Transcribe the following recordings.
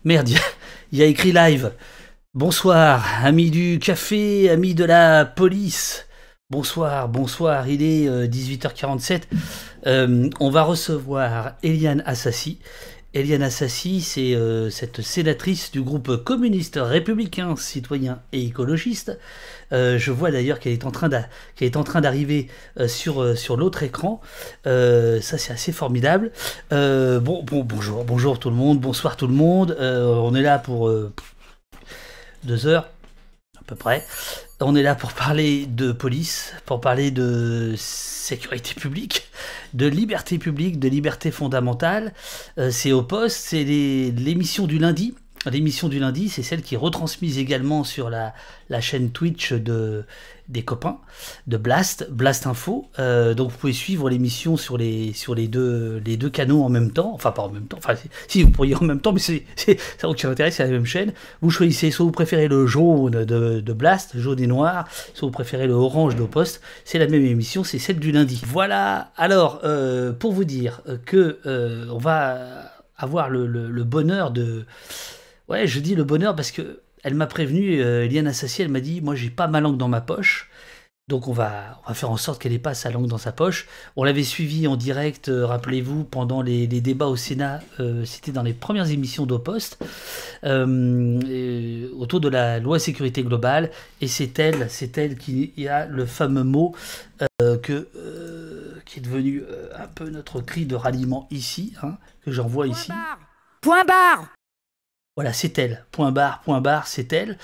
Merde, il y a écrit live. Bonsoir, amis du café, amis de la police. Bonsoir, bonsoir, il est 18h47. On va recevoir Eliane Assassi. Eliane Assassi, c'est cette sénatrice du groupe communiste républicain, citoyen et écologiste. Je vois d'ailleurs qu'elle est en train d'arriver sur l'autre écran. Ça, c'est assez formidable. Bonjour tout le monde, bonsoir tout le monde. On est là pour 2 heures à peu près. On est là pour parler de police, pour parler de sécurité publique, de liberté fondamentale. C'est au poste, c'est l'émission du lundi. L'émission du lundi, c'est celle qui est retransmise également sur la chaîne Twitch des copains de Blast Info. Donc vous pouvez suivre l'émission sur les deux canaux en même temps. Enfin, pas en même temps. Enfin, si vous pourriez en même temps, mais ça n'a aucun intérêt, c'est la même chaîne. Vous choisissez, soit vous préférez le jaune de Blast, jaune et noir, soit vous préférez le orange d'Au Poste. C'est la même émission, c'est celle du lundi. Voilà. Alors, pour vous dire que on va avoir le bonheur de... Ouais, je dis le bonheur parce que elle m'a prévenu, Eliane Assassi, elle m'a dit, moi j'ai pas ma langue dans ma poche, donc on va faire en sorte qu'elle ait pas sa langue dans sa poche. On l'avait suivi en direct, rappelez-vous, pendant les débats au Sénat, c'était dans les premières émissions d'Au Poste, autour de la loi sécurité globale, et c'est elle qui a le fameux mot qui est devenu un peu notre cri de ralliement ici, hein, que j'envoie ici. Point barre. Voilà, c'est elle. Point barre, c'est elle.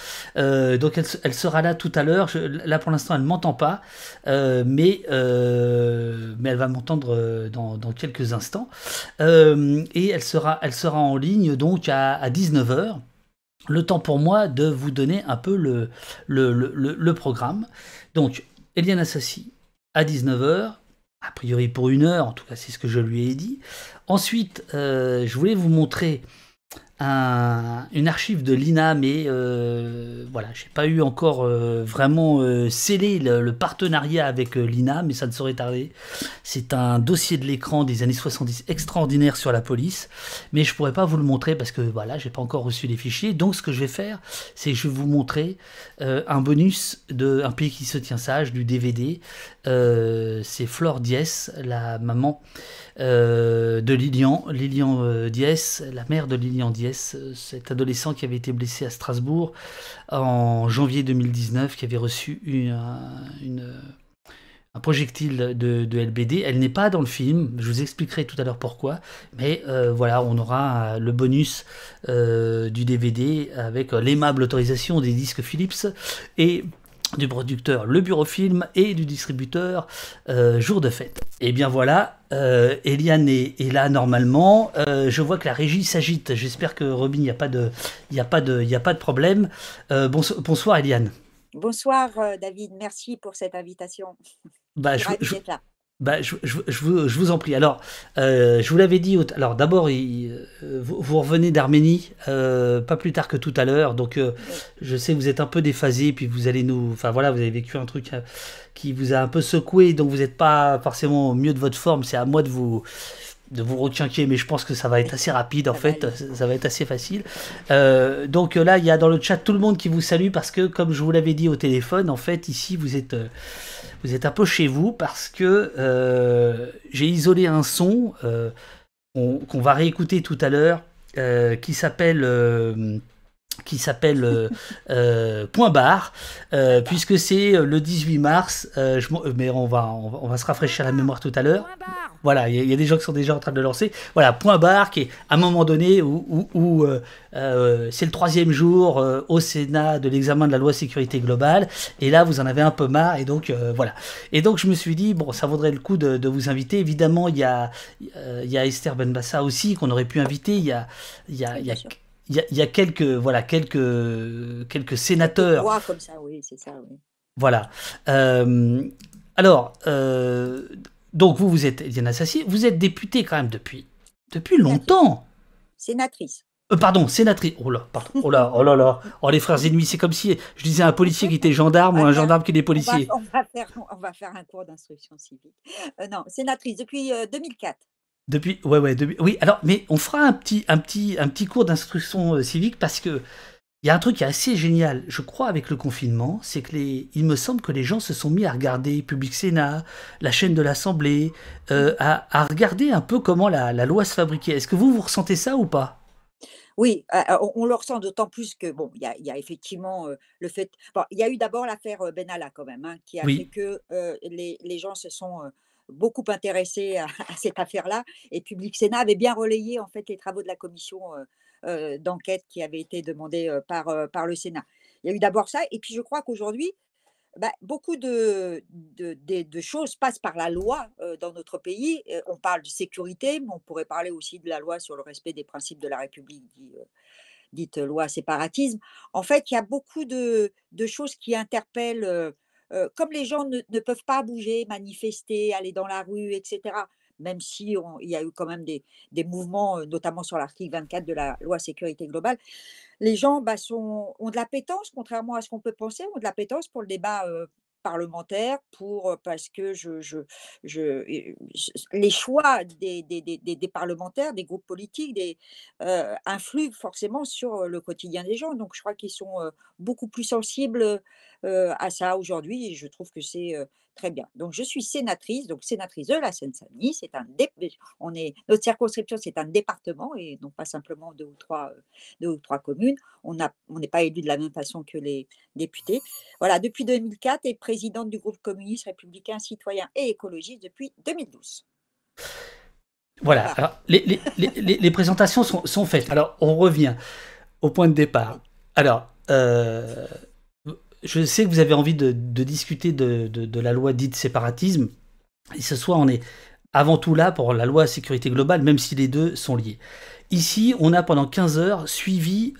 Donc elle sera là tout à l'heure. Là pour l'instant, elle ne m'entend pas, mais elle va m'entendre dans quelques instants. Et elle sera en ligne donc à 19h. Le temps pour moi de vous donner un peu le programme. Donc, Eliane Assassi à 19h. A priori pour 1 heure, en tout cas c'est ce que je lui ai dit. Ensuite, je voulais vous montrer une archive de l'INA, mais voilà, j'ai pas eu encore vraiment scellé le partenariat avec l'INA, mais ça ne saurait tarder. C'est un dossier de l'écran des années 70 extraordinaire sur la police, mais je pourrais pas vous le montrer parce que voilà, j'ai pas encore reçu les fichiers. Donc ce que je vais faire, c'est que je vais vous montrer un bonus de Un pays qui se tient sage, du DVD. C'est Flore Diès, la maman de Lilian Diès, la mère de Lilian Diès, cet adolescent qui avait été blessé à Strasbourg en janvier 2019, qui avait reçu un projectile de LBD. Elle n'est pas dans le film, je vous expliquerai tout à l'heure pourquoi, mais voilà, on aura le bonus du DVD avec l'aimable autorisation des disques Philips et du producteur Le Bureau Film et du distributeur Jour de Fête. Et bien voilà, Eliane est là normalement. Je vois que la régie s'agite. J'espère que Robin, il n'y a pas de problème. Bonsoir Eliane. Bonsoir David, merci pour cette invitation. Bah, Je suis ravie d'être là. je vous en prie. Alors, je vous l'avais dit. Alors, d'abord, vous revenez d'Arménie, pas plus tard que tout à l'heure. Donc, Oui. je sais que vous êtes un peu déphasé, puis vous allez enfin voilà, vous avez vécu un truc qui vous a un peu secoué, donc vous n'êtes pas forcément au mieux de votre forme. C'est à moi de vous requinquer, mais je pense que ça va être assez rapide en Ça va fait, aller. ça va être assez facile. Donc là, il y a dans le chat tout le monde qui vous salue parce que, comme je vous l'avais dit au téléphone, en fait, ici, vous êtes un peu chez vous parce que j'ai isolé un son qu'on va réécouter tout à l'heure qui s'appelle Point barre, puisque c'est le 18 mars, mais on va se rafraîchir la mémoire tout à l'heure. Point barre. Voilà, il y a des gens qui sont déjà en train de le lancer. Voilà, Point barre, qui est à un moment donné où c'est le 3e jour au Sénat de l'examen de la loi sécurité globale, et là vous en avez un peu marre, et donc voilà. Et donc je me suis dit, bon, ça vaudrait le coup de vous inviter. Évidemment, il y a Esther Benbassa aussi, qu'on aurait pu inviter. Il y a Oui, bien sûr. quelques sénateurs. Voix comme ça, oui, c'est ça, oui. Voilà. Alors, donc vous êtes Eliane Assassi, vous êtes députée quand même depuis longtemps. Sénatrice. Pardon, sénatrice. Oh là, pardon. Oh là, oh là là. Oh, les frères ennemis, c'est comme si je disais un policier qui était gendarme ou un gendarme qui était policier. On va faire un cours d'instruction civique. Non, sénatrice depuis 2004. Oui, alors, mais on fera un petit cours d'instruction civique parce que il y a un truc qui est assez génial, je crois, avec le confinement, c'est que il me semble que les gens se sont mis à regarder Public Sénat, la chaîne de l'Assemblée, à regarder un peu comment la loi se fabriquait. Est-ce que vous ressentez ça ou pas? Oui, on le ressent d'autant plus que bon, il y a effectivement, le fait bon, il y a eu d'abord l'affaire, Benalla quand même, hein, qui a fait Oui, que, les gens se sont, beaucoup intéressés à à cette affaire-là et Public Sénat avait bien relayé en fait les travaux de la commission, d'enquête qui avait été demandée, par le Sénat. Il y a eu d'abord ça et puis je crois qu'aujourd'hui, bah, beaucoup de choses passent par la loi, dans notre pays. On parle de sécurité, mais on pourrait parler aussi de la loi sur le respect des principes de la République, dite loi séparatisme. En fait, il y a beaucoup de choses qui interpellent, comme les gens ne peuvent pas bouger, manifester, aller dans la rue et cetera, même si il y a eu quand même des mouvements, notamment sur l'article 24 de la loi sécurité globale. Les gens, bah, ont de l'appétence, contrairement à ce qu'on peut penser, ont de l'appétence pour le débat, parlementaire, parce que les choix des parlementaires, des groupes politiques, influent forcément sur, le quotidien des gens. Donc je crois qu'ils sont, beaucoup plus sensibles, à ça aujourd'hui et je trouve que c'est, très bien. Donc je suis sénatrice, donc sénatrice de la Seine-Saint-Denis. C'est un dép on est notre circonscription, c'est un département et non pas simplement 2 ou 3 communes. On n'est pas élu de la même façon que les députés. Voilà, depuis 2004 et présidente du groupe communiste, républicain, citoyen et écologiste depuis 2012. voilà. Voilà, Alors, les présentations sont faites. Alors, on revient au point de départ. oui. Alors, je sais que vous avez envie de discuter de la loi dite séparatisme. Et ce soir, on est avant tout là pour la loi sécurité globale, même si les deux sont liés. Ici, on a pendant 15 heures suivi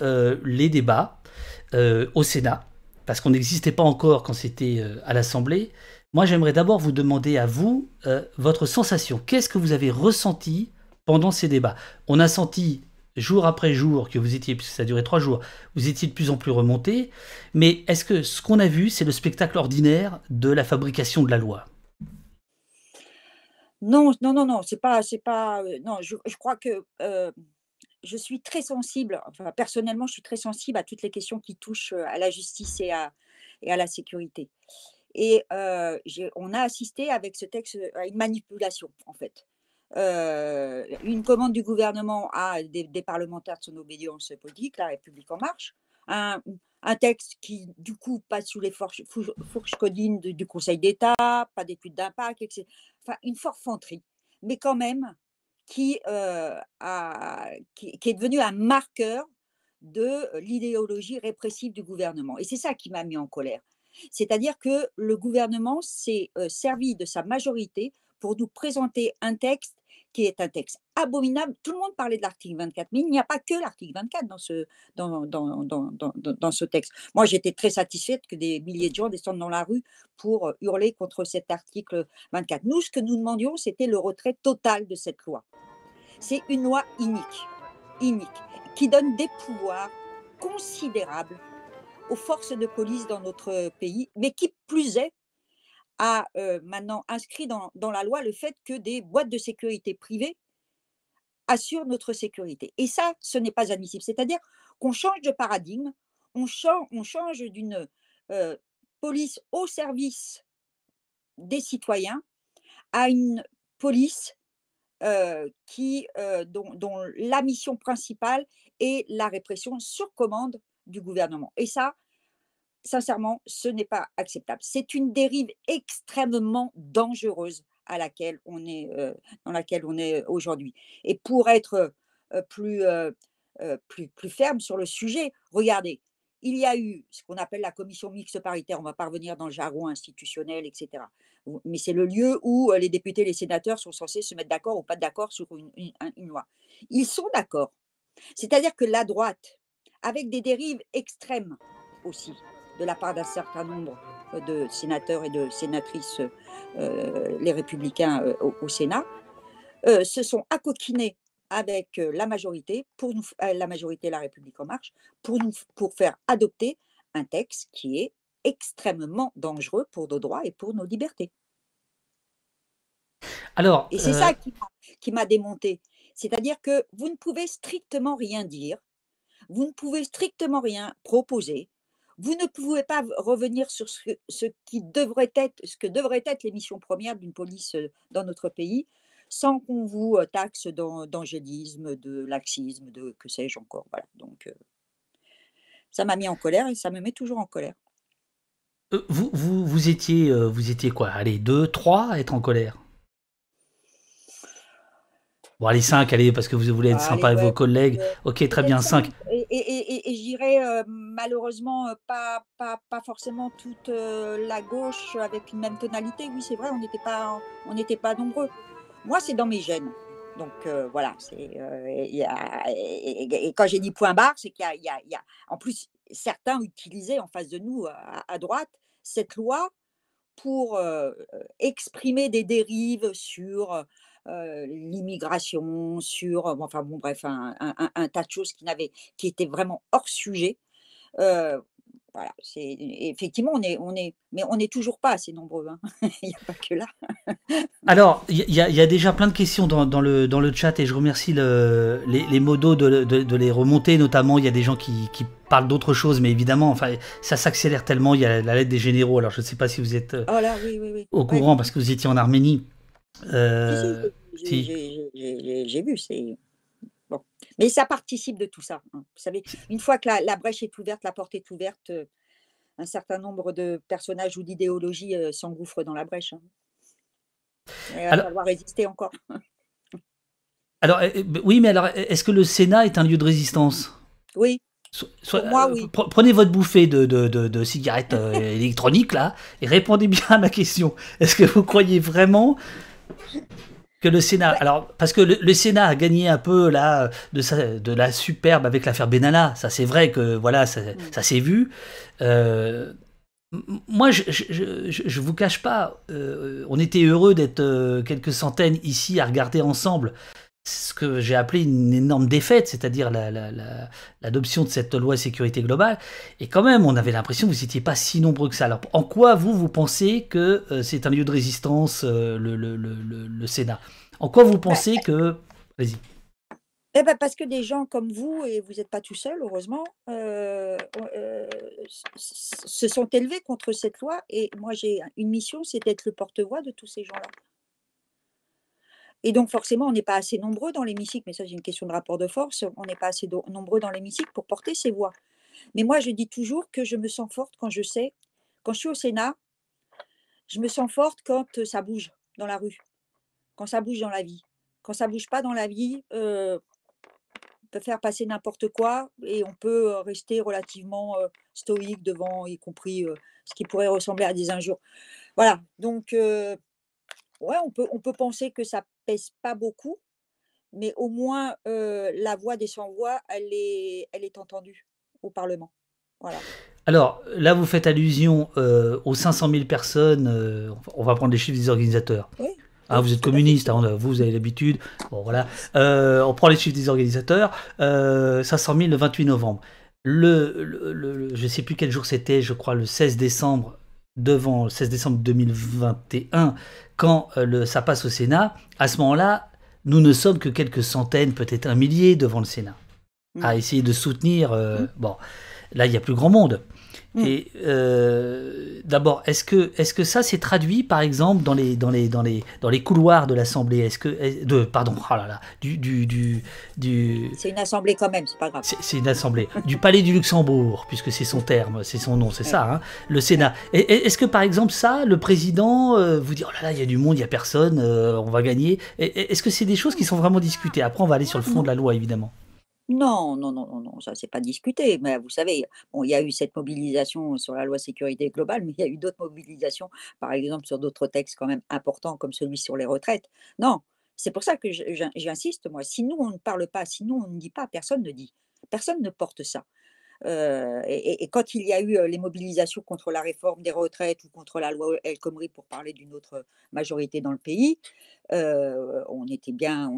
les débats au Sénat, parce qu'on n'existait pas encore quand c'était à l'Assemblée. Moi, j'aimerais d'abord vous demander à vous votre sensation. Qu'est-ce que vous avez ressenti pendant ces débats? On a senti jour après jour que vous étiez, puisque ça a duré 3 jours, vous étiez de plus en plus remonté. Mais est-ce que ce qu'on a vu, c'est le spectacle ordinaire de la fabrication de la loi? Non, non, non, non, c'est pas, non, je crois que, je suis très sensible, enfin personnellement, je suis très sensible à toutes les questions qui touchent, à la justice et à la sécurité. Et j'ai on a assisté avec ce texte, à une manipulation, en fait. Une commande du gouvernement à des parlementaires de son obédience politique, La République en marche. Un un texte qui, du coup, passe sous les fourches codines du Conseil d'État, pas d'étude d'impact et enfin, une forfanterie, mais quand même qui est devenu un marqueur de l'idéologie répressive du gouvernement et c'est ça qui m'a mis en colère. C'est-à-dire que le gouvernement s'est, servi de sa majorité pour nous présenter un texte qui est un texte abominable. Tout le monde parlait de l'article 24, mais il n'y a pas que l'article 24 dans ce texte. Moi, j'étais très satisfaite que des milliers de gens descendent dans la rue pour, hurler contre cet article 24. Nous, ce que nous demandions, c'était le retrait total de cette loi. C'est une loi inique, qui donne des pouvoirs considérables aux forces de police dans notre pays, mais qui plus est, a maintenant inscrit dans la loi le fait que des boîtes de sécurité privées assurent notre sécurité. Et ça, ce n'est pas admissible. C'est-à-dire qu'on change de paradigme, on change d'une police au service des citoyens à une police dont la mission principale est la répression sur commande du gouvernement. Et ça, sincèrement, ce n'est pas acceptable. C'est une dérive extrêmement dangereuse dans laquelle on est aujourd'hui. Et pour être plus ferme sur le sujet, regardez, il y a eu ce qu'on appelle la commission mixte paritaire, on va pas revenir dans le jargon institutionnel, etc. Mais c'est le lieu où les députés et les sénateurs sont censés se mettre d'accord ou pas d'accord sur une loi. Ils sont d'accord. C'est-à-dire que la droite, avec des dérives extrêmes aussi, de la part d'un certain nombre de sénateurs et de sénatrices, les républicains au Sénat, se sont accoquinés avec la majorité, la majorité La République en marche, pour faire adopter un texte qui est extrêmement dangereux pour nos droits et pour nos libertés. Alors, Et c'est ça qui m'a démontée. C'est-à-dire que vous ne pouvez strictement rien dire, vous ne pouvez strictement rien proposer, vous ne pouvez pas revenir sur ce que devrait être les missions premières d'une police, dans notre pays, sans qu'on vous, taxe d'angélisme, de laxisme, de que sais-je encore, voilà. Donc ça m'a mis en colère et ça me met toujours en colère. Vous étiez quoi? Allez, 2, 3 à être en colère? Bon, allez, 5, allez, parce que vous voulez être Bah, sympa allez, avec vos ouais, collègues. peut-être, Ok, très peut-être bien, 5. 5 et je dirais, malheureusement, pas forcément toute, la gauche avec une même tonalité. Oui, c'est vrai, on n'était pas nombreux. Moi, c'est dans mes gènes. Donc voilà, il y a et quand j'ai dit point barre, c'est qu'il y a en plus, certains utilisaient en face de nous, à droite, cette loi pour, exprimer des dérives sur, l'immigration, sur, enfin bon bref, un tas de choses qui étaient vraiment hors sujet. Heu, voilà, effectivement, mais on n'est toujours pas assez nombreux, hein. Il y a pas que là. Alors, il y a déjà plein de questions dans le chat et je remercie les modos de les remonter. Notamment, il y a des gens qui parlent d'autre chose, mais évidemment, enfin, ça s'accélère tellement. Il y a la lettre des généraux. Alors, je ne sais pas si vous êtes Oh là, oui, oui, oui. au Ouais. courant parce que vous étiez en Arménie. Si, si, Si. j'ai vu, c'est bon. Mais ça participe de tout ça, hein. Vous savez, une fois que la brèche est ouverte, la porte est ouverte, un certain nombre de personnages ou d'idéologies, s'engouffrent dans la brèche, hein. Et il va Alors, falloir résister encore. oui, mais alors, est-ce que le Sénat est un lieu de résistance? Oui, pour moi, oui. Prenez votre bouffée de cigarettes électroniques là et répondez bien à ma question. Est-ce que vous croyez vraiment que le Sénat, Bah, alors parce que le Sénat a gagné un peu là de la superbe avec l'affaire Benalla, ça c'est vrai que voilà mmh, ça s'est vu. Euh, Moi je vous cache pas, on était heureux d'être quelques centaines ici à regarder ensemble ce que j'ai appelé une énorme défaite, c'est-à-dire l'adoption de cette loi sécurité globale. Et quand même, on avait l'impression que vous n'étiez pas si nombreux que ça. Alors, en quoi vous pensez que c'est un lieu de résistance, le Sénat? En quoi vous bah, pensez que... Vas-y. parce que des gens comme vous, et vous n'êtes pas tout seul heureusement, se sont élevés contre cette loi et moi j'ai une mission, c'est d'être le porte-voix de tous ces gens-là. Et donc forcément, on n'est pas assez nombreux dans l'hémicycle, mais ça c'est une question de rapport de force, on n'est pas assez nombreux dans l'hémicycle pour porter ces voix. Mais moi je dis toujours que je me sens forte quand je suis au Sénat, je me sens forte quand, ça bouge dans la rue, quand ça bouge dans la vie. Quand ça bouge pas dans la vie, on peut faire passer n'importe quoi et on peut, rester relativement, stoïque devant, y compris, ce qui pourrait ressembler à des injures. Voilà, donc ouais, on peut penser que ça pèse pas beaucoup, mais au moins, la voix des sans-voix, elle est entendue au parlement. Voilà. Alors, là, vous faites allusion aux 500 000 personnes, on va prendre les chiffres des organisateurs. Oui, Hein, oui, vous êtes tout à fait. communiste, hein, vous avez l'habitude. Bon, voilà. On prend les chiffres des organisateurs. 500 000 le 28 novembre. Je ne sais plus quel jour c'était, je crois le 16 décembre, devant le 16 décembre 2021, quand ça passe au Sénat. À ce moment-là, nous ne sommes que quelques centaines, peut-être un millier devant le Sénat, Mmh. à essayer de soutenir. Mmh. Bon, là, il n'y a plus grand monde. Mmh. Et d'abord, est-ce que ça s'est traduit, par exemple, dans les couloirs de l'Assemblée? Pardon, oh là là, C'est une assemblée quand même, c'est pas grave. c'est une assemblée, du Palais du Luxembourg, puisque c'est son terme, c'est son nom, c'est Ouais, ça, hein, le ouais. Sénat. Est-ce que, par exemple, ça, le président vous dit, oh là là, il y a du monde, il y a personne, on va gagner. Est-ce que c'est des choses qui sont vraiment discutées? Après, on va aller sur le fond de Non. la loi, évidemment. Non, non, non, non, non, ça c'est pas discuté. Mais vous savez, bon, il y a eu cette mobilisation sur la loi sécurité globale, mais il y a eu d'autres mobilisations, par exemple sur d'autres textes quand même importants comme celui sur les retraites. Non, c'est pour ça que j'insiste, moi. Si nous, on ne parle pas, si nous, on ne dit pas, personne ne dit. Personne ne porte ça. Et quand il y a eu les mobilisations contre la réforme des retraites ou contre la loi El Khomri, pour parler d'une autre majorité dans le pays, on était bien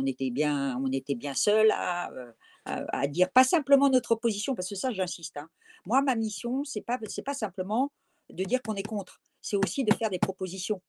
seuls à dire pas simplement notre opposition, parce que ça, j'insiste, hein. Moi, ma mission, c'est pas simplement de dire qu'on est contre, c'est aussi de faire des propositions.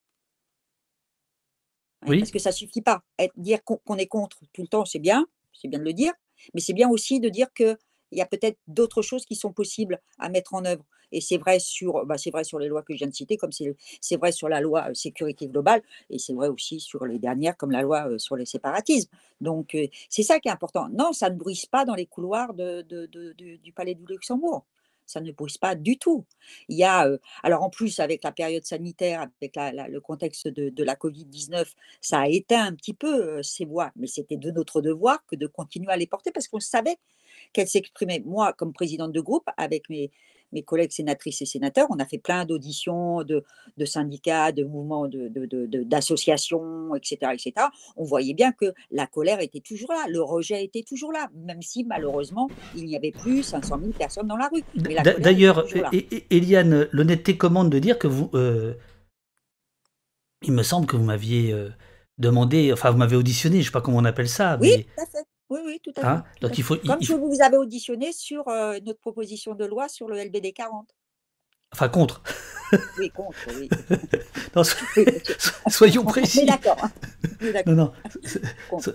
Ouais, parce Oui. que ça suffit pas. Dire qu'on est contre tout le temps, c'est bien de le dire, mais c'est bien aussi de dire qu'il y a peut-être d'autres choses qui sont possibles à mettre en œuvre et c'est vrai c'est vrai sur les lois que je viens de citer, comme c'est vrai sur la loi, sécurité globale et c'est vrai aussi sur les dernières comme la loi, sur le séparatisme. Donc c'est ça qui est important. Non, ça ne brise pas dans les couloirs du palais du Luxembourg. Ça ne brise pas du tout. Il y a, alors en plus avec la période sanitaire, avec le contexte de la Covid-19, ça a éteint un petit peu, ces voix, mais c'était de notre devoir que de continuer à les porter parce qu'on savait qu'elles s'exprimaient. Moi, comme présidente de groupe, avec mes collègues sénatrices et sénateurs, on a fait plein d'auditions de syndicats, de mouvements, d'associations, etc., etc. On voyait bien que la colère était toujours là, le rejet était toujours là, même si malheureusement, il n'y avait plus 500 000 personnes dans la rue. Mais la colère était D'ailleurs, toujours là. Eliane, l'honnêteté commande de dire que vous, il me semble que vous m'aviez demandé, enfin vous m'avez auditionné, je sais pas comment on appelle ça, Oui, mais tout à fait. Oui, oui, tout à fait, hein, tout à donc fait. Comme il je faut, vous avais auditionné sur, notre proposition de loi sur le LBD 40. enfin contre. Oui, contre, oui. Non, Oui, bien sûr. soyons On est précis. d'accord, hein. On est Non, d'accord. non, Contre.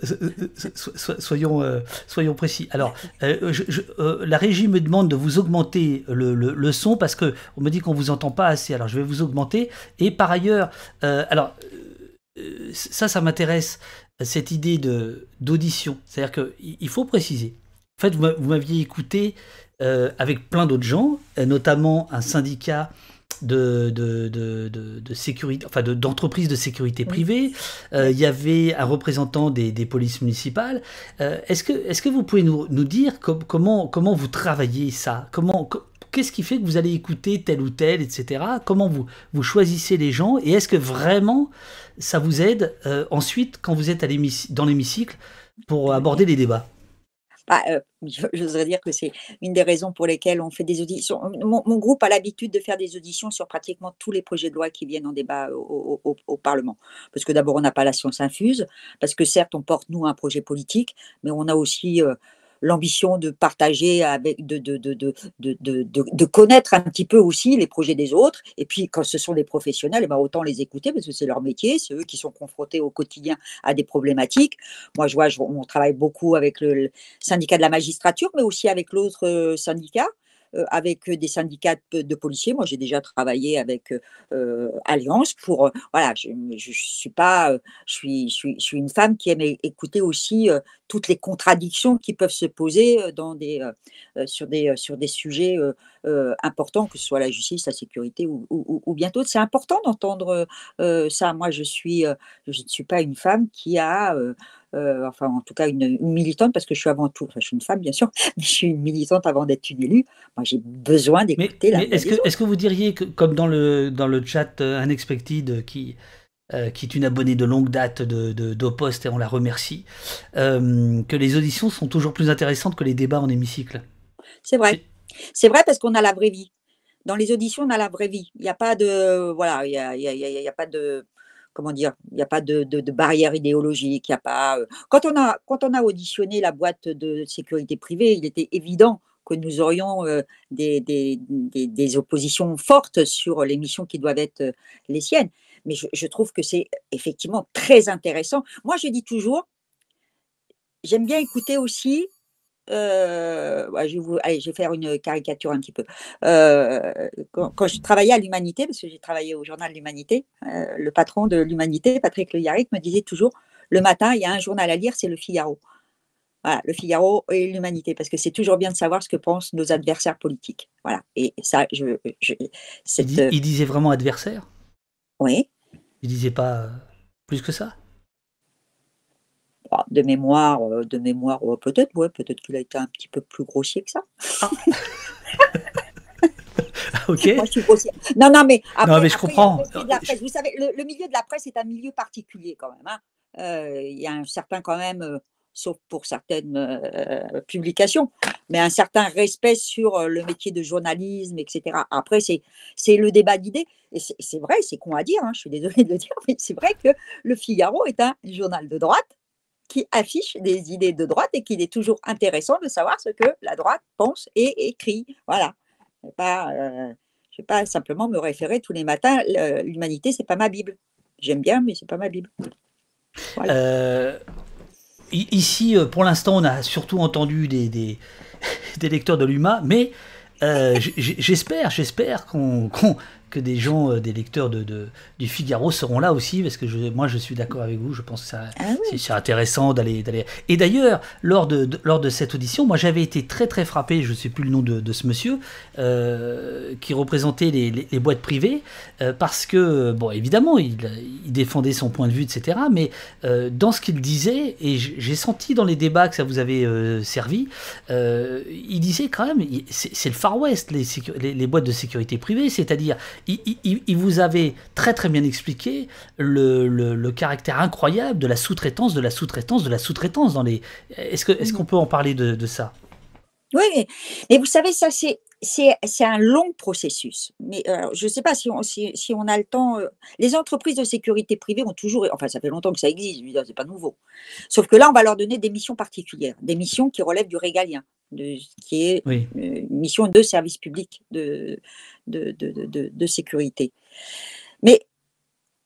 soyons, soyons précis. Alors, la régie me demande de vous augmenter le son parce que on me dit qu'on vous entend pas assez. Alors, je vais vous augmenter. Et par ailleurs, alors ça m'intéresse cette idée de d'audition. C'est-à-dire que il faut préciser. En fait, vous m'aviez écouté avec plein d'autres gens, notamment un syndicat de sécurité, enfin d'entreprises de sécurité Oui, privée. oui. Il y avait un représentant des polices municipales. Est-ce que vous pouvez nous dire comment vous travaillez ça? Qu'est-ce qui fait que vous allez écouter tel ou tel, etc. Comment vous choisissez les gens? Et est-ce que vraiment ça vous aide ensuite quand vous êtes dans l'hémicycle pour Oui. aborder les débats? Bah, j'oserais dire que c'est une des raisons pour lesquelles on fait des auditions. Mon groupe a l'habitude de faire des auditions sur pratiquement tous les projets de loi qui viennent en débat au parlement. Parce que d'abord, on n'a pas la science infuse, parce que certes, on porte, nous, un projet politique, mais on a aussi, l'ambition de partager avec de connaître un petit peu aussi les projets des autres et puis quand ce sont des professionnels, eh ben, autant les écouter parce que c'est leur métier, c'est eux qui sont confrontés au quotidien à des problématiques. Moi, on travaille beaucoup avec le syndicat de la magistrature, mais aussi avec l'autre syndicat, avec des syndicats de policiers. Moi, j'ai déjà travaillé avec Alliance pour, voilà, je suis pas, je suis une femme qui aime écouter aussi toutes les contradictions qui peuvent se poser sur des sujets importants, que ce soit la justice, la sécurité ou bien d'autres. C'est important d'entendre ça. Moi, je ne suis pas une femme qui a enfin en tout cas une militante parce que je suis avant tout, enfin je suis une femme bien sûr, mais je suis une militante avant d'être une élue. Moi j'ai besoin d'écouter la Mais voix des est-ce autres. que vous diriez que, comme dans le chat Unexpected qui est une abonnée de longue date d'Opost et on la remercie, que les auditions sont toujours plus intéressantes que les débats en hémicycle. C'est vrai. C'est- C'est vrai parce qu'on a la vraie vie. Dans les auditions, on a la vraie vie. Il y a pas de voilà, il y a pas de comment dire? Il n'y a pas de barrière idéologique, il y a pas, quand on a auditionné la boîte de sécurité privée, il était évident que nous aurions, des oppositions fortes sur les missions qui doivent être, les siennes. Mais je trouve que c'est effectivement très intéressant. Moi, je dis toujours, j'aime bien écouter aussi. Ouais, je vais faire une caricature un petit peu. Quand je travaillais à l'Humanité, parce que j'ai travaillé au journal L'Humanité, le patron de l'Humanité, Patrick Le Yarrick, me disait toujours: «Le matin, il y a un journal à lire, c'est Le Figaro». Voilà, Le Figaro et l'Humanité, parce que c'est toujours bien de savoir ce que pensent nos adversaires politiques. Voilà et ça, je cette, il disait vraiment adversaire? oui, Il disait pas plus que ça? bah, de mémoire, peut-être, ouais, peut-être qu'il a été un petit peu plus grossier que ça. Ah, ok. Moi, je suis grossière. Non, non, mais Non, mais je après, il y a le comprends. respect de la presse. Vous savez, le milieu de la presse est un milieu particulier quand même, hein. Il y a un certain quand même, sauf pour certaines, publications, mais un certain respect sur, le métier de journalisme et cetera. Après, c'est le débat d'idées et c'est vrai, c'est con à dire, hein, je suis désolée de le dire, mais c'est vrai que Le Figaro est un journal de droite qui affiche des idées de droite et qu'il est toujours intéressant de savoir ce que la droite pense et écrit. Voilà. Pas, je vais pas simplement me référer tous les matins, l'Humanité, c'est pas ma Bible. J'aime bien, mais c'est pas ma Bible. Voilà. Ici, pour l'instant, on a surtout entendu des lecteurs de l'UMA, mais j'espère que des gens, des lecteurs du Figaro seront là aussi, parce que moi je suis d'accord avec vous, je pense que Ah oui. c'est intéressant d'aller. Et d'ailleurs, lors de cette audition, moi j'avais été très très frappé, je ne sais plus le nom de ce monsieur, qui représentait les boîtes privées, parce que, bon, évidemment, il défendait son point de vue, etc., mais dans ce qu'il disait, et j'ai senti dans les débats que ça vous avait servi, il disait quand même, c'est le Far West, les boîtes de sécurité privée, c'est-à-dire, il vous avait très très bien expliqué le caractère incroyable de la sous-traitance, de la sous-traitance, de la sous-traitance dans les. Est-ce qu'on peut en parler de ça? Oui, mais vous savez, ça, c'est un long processus. Mais je ne sais pas si on a le temps. Les entreprises de sécurité privée ont toujours, enfin, ça fait longtemps que ça existe, je veux dire, c'est pas nouveau. Sauf que là, on va leur donner des missions particulières, des missions qui relèvent du régalien, qui est Oui. une mission de service public de sécurité. Mais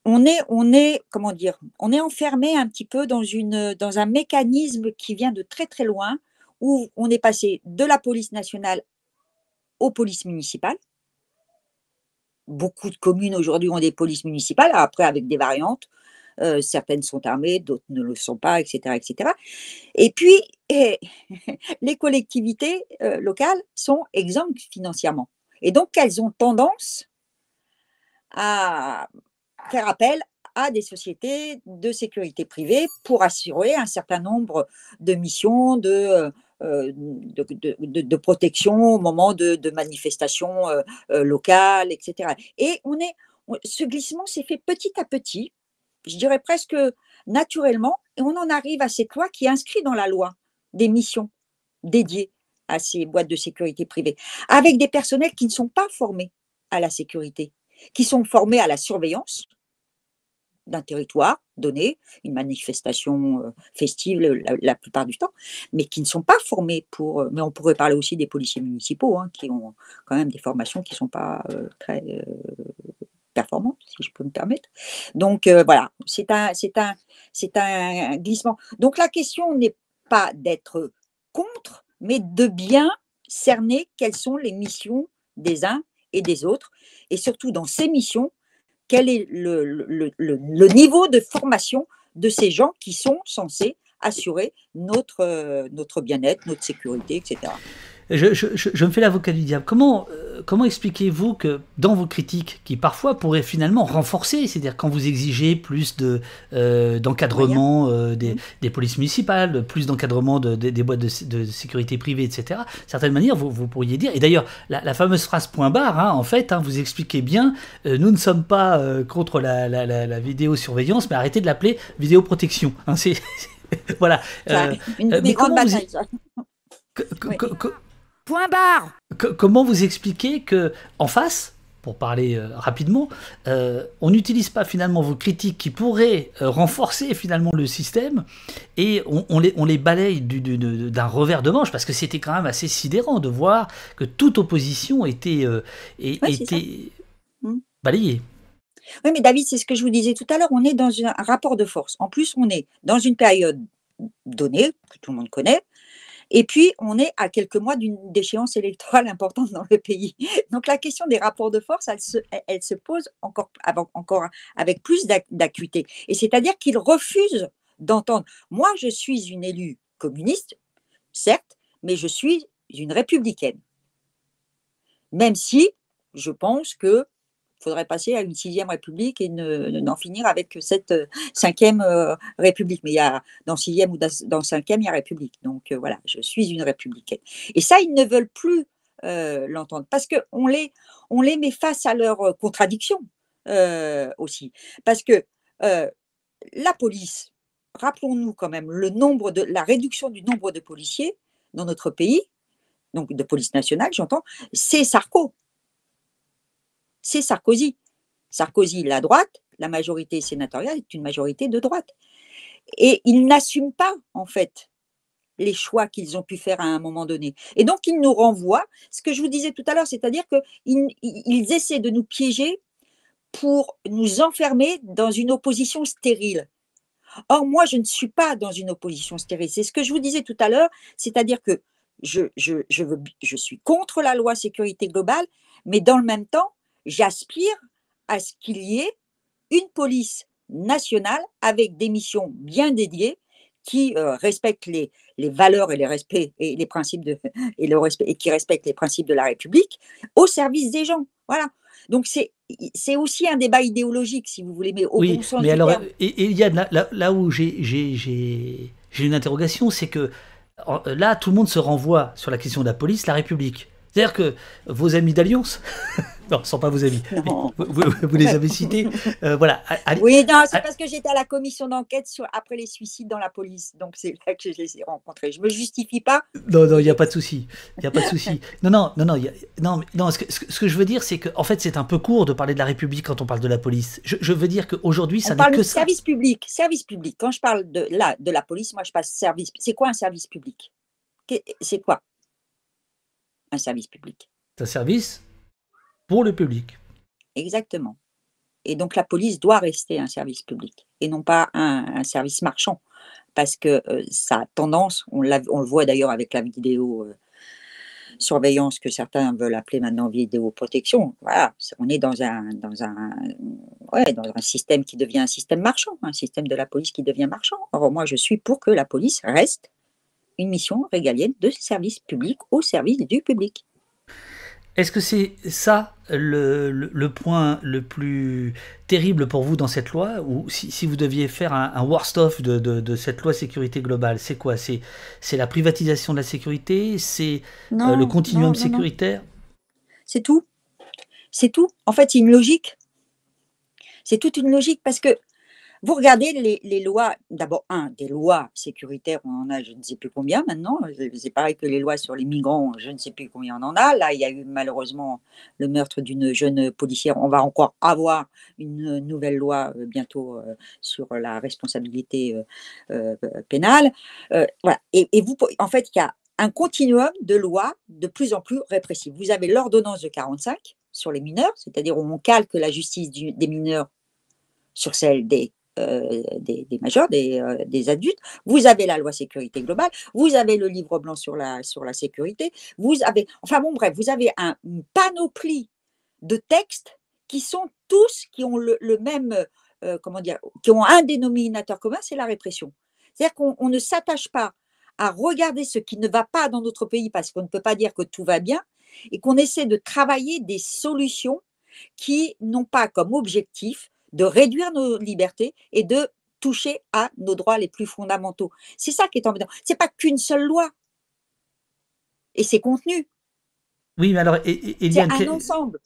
comment dire, on est enfermé un petit peu dans un mécanisme qui vient de très très loin, où on est passé de la police nationale aux polices municipales. Beaucoup de communes aujourd'hui ont des polices municipales, après avec des variantes. Certaines sont armées, d'autres ne le sont pas, etc. etc. Et puis, les collectivités locales sont exemptes financièrement. Et donc, elles ont tendance à faire appel à des sociétés de sécurité privée pour assurer un certain nombre de missions de protection au moment de manifestations locales, etc. Et ce glissement s'est fait petit à petit, je dirais presque naturellement, et on en arrive à cette loi qui inscrit dans la loi des missions dédiées à ces boîtes de sécurité privée, avec des personnels qui ne sont pas formés à la sécurité, qui sont formés à la surveillance d'un territoire donné, une manifestation festive la plupart du temps, mais qui ne sont pas formés pour. Mais on pourrait parler aussi des policiers municipaux, hein, qui ont quand même des formations qui ne sont pas très performantes, si je peux me permettre. Donc voilà, c'est un glissement. Donc la question n'est pas d'être contre, mais de bien cerner quelles sont les missions des uns et des autres, et surtout dans ces missions, quel est le niveau de formation de ces gens qui sont censés assurer notre bien-être, notre sécurité, etc. Je me fais l'avocat du diable. Comment expliquez-vous que dans vos critiques, qui parfois pourraient finalement renforcer, c'est-à-dire quand vous exigez plus d'encadrement des polices municipales, plus d'encadrement des boîtes de sécurité privée, etc., certaines manières, vous pourriez dire, et d'ailleurs, la fameuse phrase point barre, hein, en fait, hein, vous expliquez bien, nous ne sommes pas contre la vidéosurveillance, mais arrêtez de l'appeler vidéoprotection. Hein, voilà. Une de mes grandes batailles. Oui. Point barre. Comment vous expliquez que, en face, pour parler rapidement, on n'utilise pas finalement vos critiques qui pourraient renforcer finalement le système, et on les balaye d'un revers de manche, parce que c'était quand même assez sidérant de voir que toute opposition était balayée. Oui, mais David, c'est ce que je vous disais tout à l'heure, on est dans un rapport de force. En plus, on est dans une période donnée, que tout le monde connaît, et puis on est à quelques mois d'une déchéance électorale importante dans le pays. Donc la question des rapports de force, elle se pose encore avec plus d'acuité. Et c'est-à-dire qu'ils refusent d'entendre. Moi, je suis une élue communiste, certes, mais je suis une républicaine. Même si je pense que faudrait passer à une 6e République et n'en finir avec cette 5e République. Mais dans 6e ou dans 5e, il y a République. Donc voilà, je suis une républicaine. Et ça, ils ne veulent plus l'entendre, parce qu'on les met face à leurs contradictions aussi. Parce que la police, rappelons-nous quand même la réduction du nombre de policiers dans notre pays, donc de police nationale, j'entends, c'est Sarko. C'est Sarkozy. Sarkozy, la droite, la majorité sénatoriale est une majorité de droite. Et ils n'assument pas, en fait, les choix qu'ils ont pu faire à un moment donné. Et donc, ils nous renvoient, ce que je vous disais tout à l'heure, c'est-à-dire qu'ils essaient de nous piéger pour nous enfermer dans une opposition stérile. Or, moi, je ne suis pas dans une opposition stérile. C'est ce que je vous disais tout à l'heure, c'est-à-dire que je suis contre la loi sécurité globale, mais dans le même temps, j'aspire à ce qu'il y ait une police nationale avec des missions bien dédiées qui respectent les valeurs et les respects et les principes de et le respect et qui respectent les principes de la République au service des gens. Voilà. Donc c'est aussi un débat idéologique, si vous voulez, mais au Oui, bon sens mais du alors, terme. et il y a là où j'ai une interrogation, c'est que là, tout le monde se renvoie sur la question de la police, la République. C'est-à-dire que vos amis d'Alliance, non, ce ne sont pas vos amis, mais Non. vous les avez cités, voilà. Oui, non, c'est parce que j'étais à la commission d'enquête après les suicides dans la police. Donc, c'est là que je les ai rencontrés. Je ne me justifie pas, Non, non, mais il n'y a j'ai pas de souci. Il n'y a pas de souci. Non, non, non, non, non, non, ce que je veux dire, c'est que, en fait, c'est un peu court de parler de la République quand on parle de la police. Je veux dire qu'aujourd'hui, on ça n'est parle que de ça. service public. Service public. Quand je parle de la police, moi, je passe service. C'est quoi un service public? C'est quoi un service public? C'est un service pour le public. Exactement. Et donc, la police doit rester un service public et non pas un service marchand. Parce que ça a tendance, on le voit d'ailleurs avec la vidéo surveillance que certains veulent appeler maintenant vidéoprotection. Voilà, on est ouais, dans un système qui devient un système marchand, un système de la police qui devient marchand. Or, moi, je suis pour que la police reste une mission régalienne de service public au service du public. Est-ce que c'est ça le point le plus terrible pour vous dans cette loi? Ou si vous deviez faire un worst-of de cette loi sécurité globale, c'est quoi? C'est la privatisation de la sécurité? C'est le Non, non, continuum non, non. sécuritaire? C'est tout. C'est tout. En fait, c'est une logique. C'est toute une logique parce que vous regardez les lois, d'abord, des lois sécuritaires, on en a je ne sais plus combien maintenant. C'est pareil que les lois sur les migrants, je ne sais plus combien on en a. Là, il y a eu malheureusement le meurtre d'une jeune policière. On va encore avoir une nouvelle loi bientôt sur la responsabilité pénale. Voilà. Et vous, en fait, il y a un continuum de lois de plus en plus répressives. Vous avez l'ordonnance de 45 sur les mineurs, c'est-à-dire où on calque la justice des mineurs sur celle des majeurs, des adultes. Vous avez la loi sécurité globale, vous avez le livre blanc sur la sécurité, vous avez, enfin bon, bref, vous avez une panoplie de textes qui sont tous, qui ont le même, comment dire, qui ont un dénominateur commun, c'est la répression. C'est-à-dire qu'on ne s'attache pas à regarder ce qui ne va pas dans notre pays parce qu'on ne peut pas dire que tout va bien et qu'on essaie de travailler des solutions qui n'ont pas comme objectif de réduire nos libertés et de toucher à nos droits les plus fondamentaux. C'est ça qui est embêtant. Ce n'est pas qu'une seule loi et ses contenus. Oui, mais alors, C'est Eliane, un ensemble.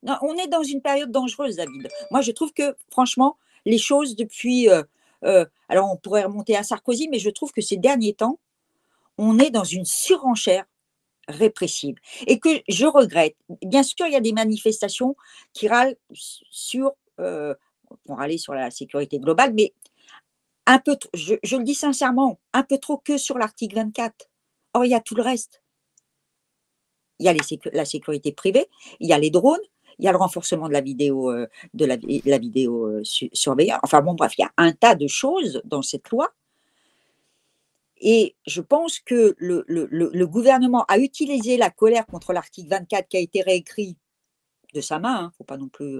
Non, on est dans une période dangereuse, David. Moi, je trouve que, franchement, les choses depuis... alors, on pourrait remonter à Sarkozy, mais je trouve que ces derniers temps, on est dans une surenchère répressive. Et que je regrette. Bien sûr, il y a des manifestations qui râlent sur... pour aller sur la sécurité globale, mais un peu, je le dis sincèrement, un peu trop que sur l'article 24. Or, il y a tout le reste. Il y a la sécurité privée, il y a les drones, il y a le renforcement de la vidéo, surveillance. Enfin bon, bref, il y a un tas de choses dans cette loi. Et je pense que le gouvernement a utilisé la colère contre l'article 24 qui a été réécrit de sa main, il ne faut pas non plus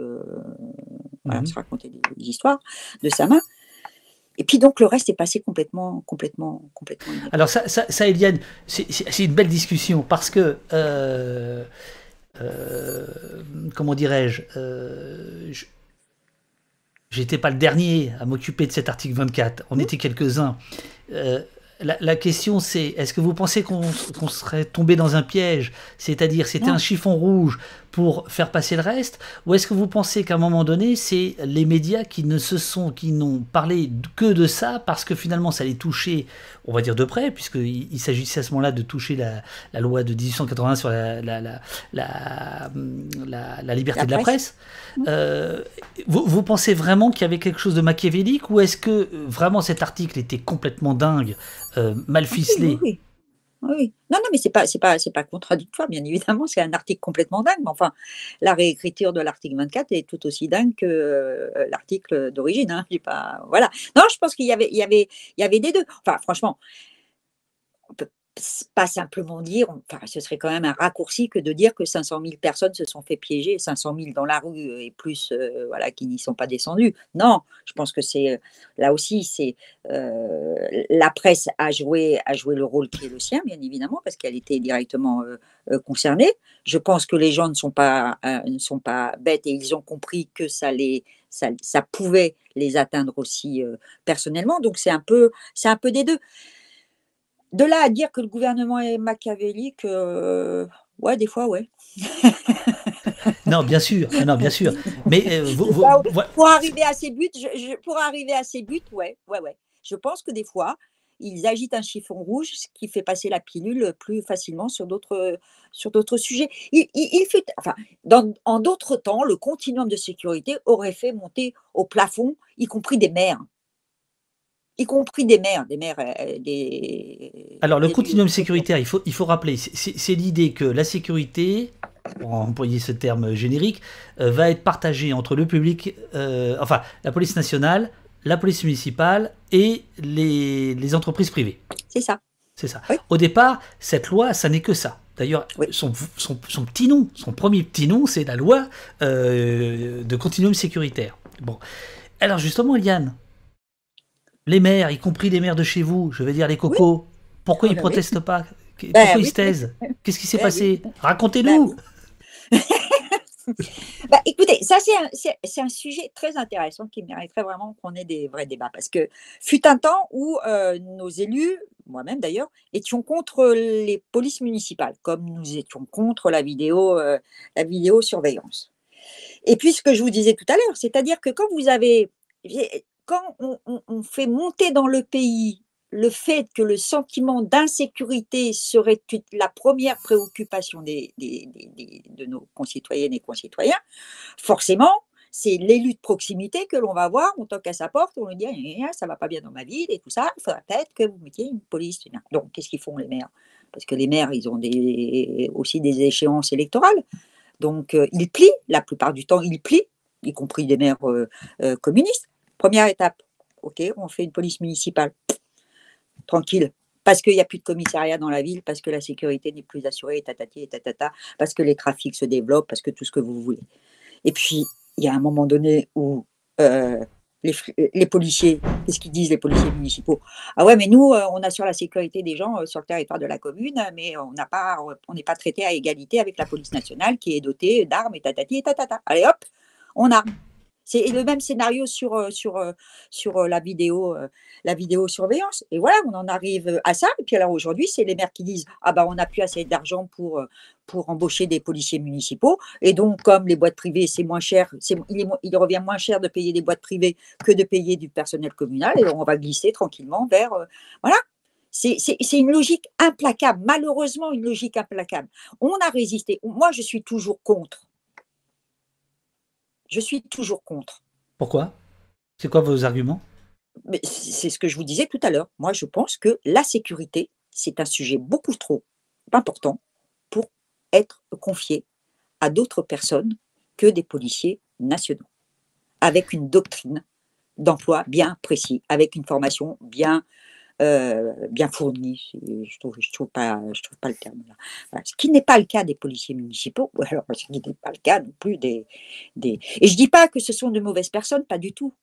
voilà, se raconter des histoires, de sa main. Et puis donc le reste est passé complètement. Alors ça Eliane, c'est une belle discussion parce que, comment dirais-je, j'étais pas le dernier à m'occuper de cet article 24, on était quelques-uns. La question c'est, est-ce que vous pensez qu'on serait tombé dans un piège, c'est-à-dire c'était un chiffon rouge pour faire passer le reste, ou est-ce que vous pensez qu'à un moment donné c'est les médias qui n'ont parlé que de ça parce que finalement ça les touchait, on va dire de près, puisqu'il s'agissait à ce moment-là de toucher la loi de 1880 sur la liberté de la presse. Vous pensez vraiment qu'il y avait quelque chose de machiavélique, ou est-ce que vraiment cet article était complètement dingue, mal ficelé? Oui. Oui, oui. Non, non, mais c'est pas contradictoire, bien évidemment, c'est un article complètement dingue, mais enfin, la réécriture de l'article 24 est tout aussi dingue que, l'article d'origine, hein. J'ai pas voilà. Non, je pense qu'il y avait des 2. Enfin, franchement, on peut pas simplement dire, enfin, ce serait quand même un raccourci que de dire que 500 000 personnes se sont fait piéger, 500 000 dans la rue, et plus, voilà, qui n'y sont pas descendus. Non, je pense que c'est, là aussi, c'est, la presse a joué le rôle qui est le sien, bien évidemment, parce qu'elle était directement, concernée. Je pense que les gens ne sont pas bêtes et ils ont compris que ça pouvait les atteindre aussi, personnellement. Donc c'est un peu des 2. De là à dire que le gouvernement est machiavélique, ouais, des fois, ouais. Non, bien sûr, ah non, bien sûr. Mais Bah, pour c'est- arriver à ses buts, pour arriver à ses buts, ouais, ouais, ouais. Je pense que des fois, ils agitent un chiffon rouge, ce qui fait passer la pilule plus facilement sur d'autres sujets. Il fut enfin, en d'autres temps, le continuum de sécurité aurait fait monter au plafond, y compris des maires, alors le d'élus continuum locaux. sécuritaire, il faut rappeler, c'est l'idée que la sécurité, pour employer ce terme générique, va être partagée entre le public, enfin la police nationale, la police municipale et les entreprises privées. C'est ça. C'est ça. Oui, Au départ, cette loi, ça n'est que ça. D'ailleurs, oui. son petit nom, son premier petit nom, c'est la loi de continuum sécuritaire. Bon. Alors justement, Eliane, les maires, y compris les maires de chez vous, je vais dire les Oui, cocos, pourquoi ils oui. protestent pas? Ben Pourquoi ils oui, se taisent? Qu'est-ce qui s'est ben oui, passé? ben Racontez-nous! oui. Bah, écoutez, ça c'est un sujet très intéressant qui mériterait vraiment qu'on ait des vrais débats parce que fut un temps où, nos élus, moi-même d'ailleurs, étions contre les polices municipales, comme nous étions contre la vidéosurveillance. Et puis ce que je vous disais tout à l'heure, c'est-à-dire que quand on fait monter dans le pays le fait que le sentiment d'insécurité serait la première préoccupation de nos concitoyennes et concitoyens, forcément, c'est l'élu de proximité que l'on va voir, on toque à sa porte, on lui dit: Ça va pas bien dans ma ville et tout ça, il faudrait peut-être que vous mettiez une police. » Donc qu'est-ce qu'ils font les maires? Parce que les maires, ils ont aussi des échéances électorales. Donc, ils plient, la plupart du temps, ils plient, y compris des maires communistes. Première étape, ok, on fait une police municipale, tranquille, parce qu'il n'y a plus de commissariat dans la ville, parce que la sécurité n'est plus assurée, tatati et tatata, parce que les trafics se développent, parce que tout ce que vous voulez. Et puis, il y a un moment donné où les policiers, qu'est-ce qu'ils disent les policiers municipaux? Ah ouais, mais nous, on assure la sécurité des gens sur le territoire de la commune, mais on n'est pas traité à égalité avec la police nationale qui est dotée d'armes et tatati et tatata. Allez hop, on arme. C'est le même scénario sur la vidéosurveillance. Et voilà, on en arrive à ça. Et puis alors aujourd'hui, c'est les maires qui disent: Ah bah on n'a plus assez d'argent pour embaucher des policiers municipaux. Et donc, comme les boîtes privées, c'est moins cher, il revient moins cher de payer des boîtes privées que de payer du personnel communal. Et on va glisser tranquillement vers. Voilà. C'est une logique implacable, malheureusement une logique implacable. On a résisté. Moi, je suis toujours contre. Je suis toujours contre. Pourquoi? C'est quoi vos arguments? Mais c'est ce que je vous disais tout à l'heure. Moi, je pense que la sécurité, c'est un sujet beaucoup trop important pour être confié à d'autres personnes que des policiers nationaux, avec une doctrine d'emploi bien précise, avec une formation bien fournie. Je trouve pas le terme là. Voilà. Ce qui n'est pas le cas des policiers municipaux, ou alors ce qui n'est pas le cas non plus des. Et je dis pas que ce sont de mauvaises personnes, pas du tout.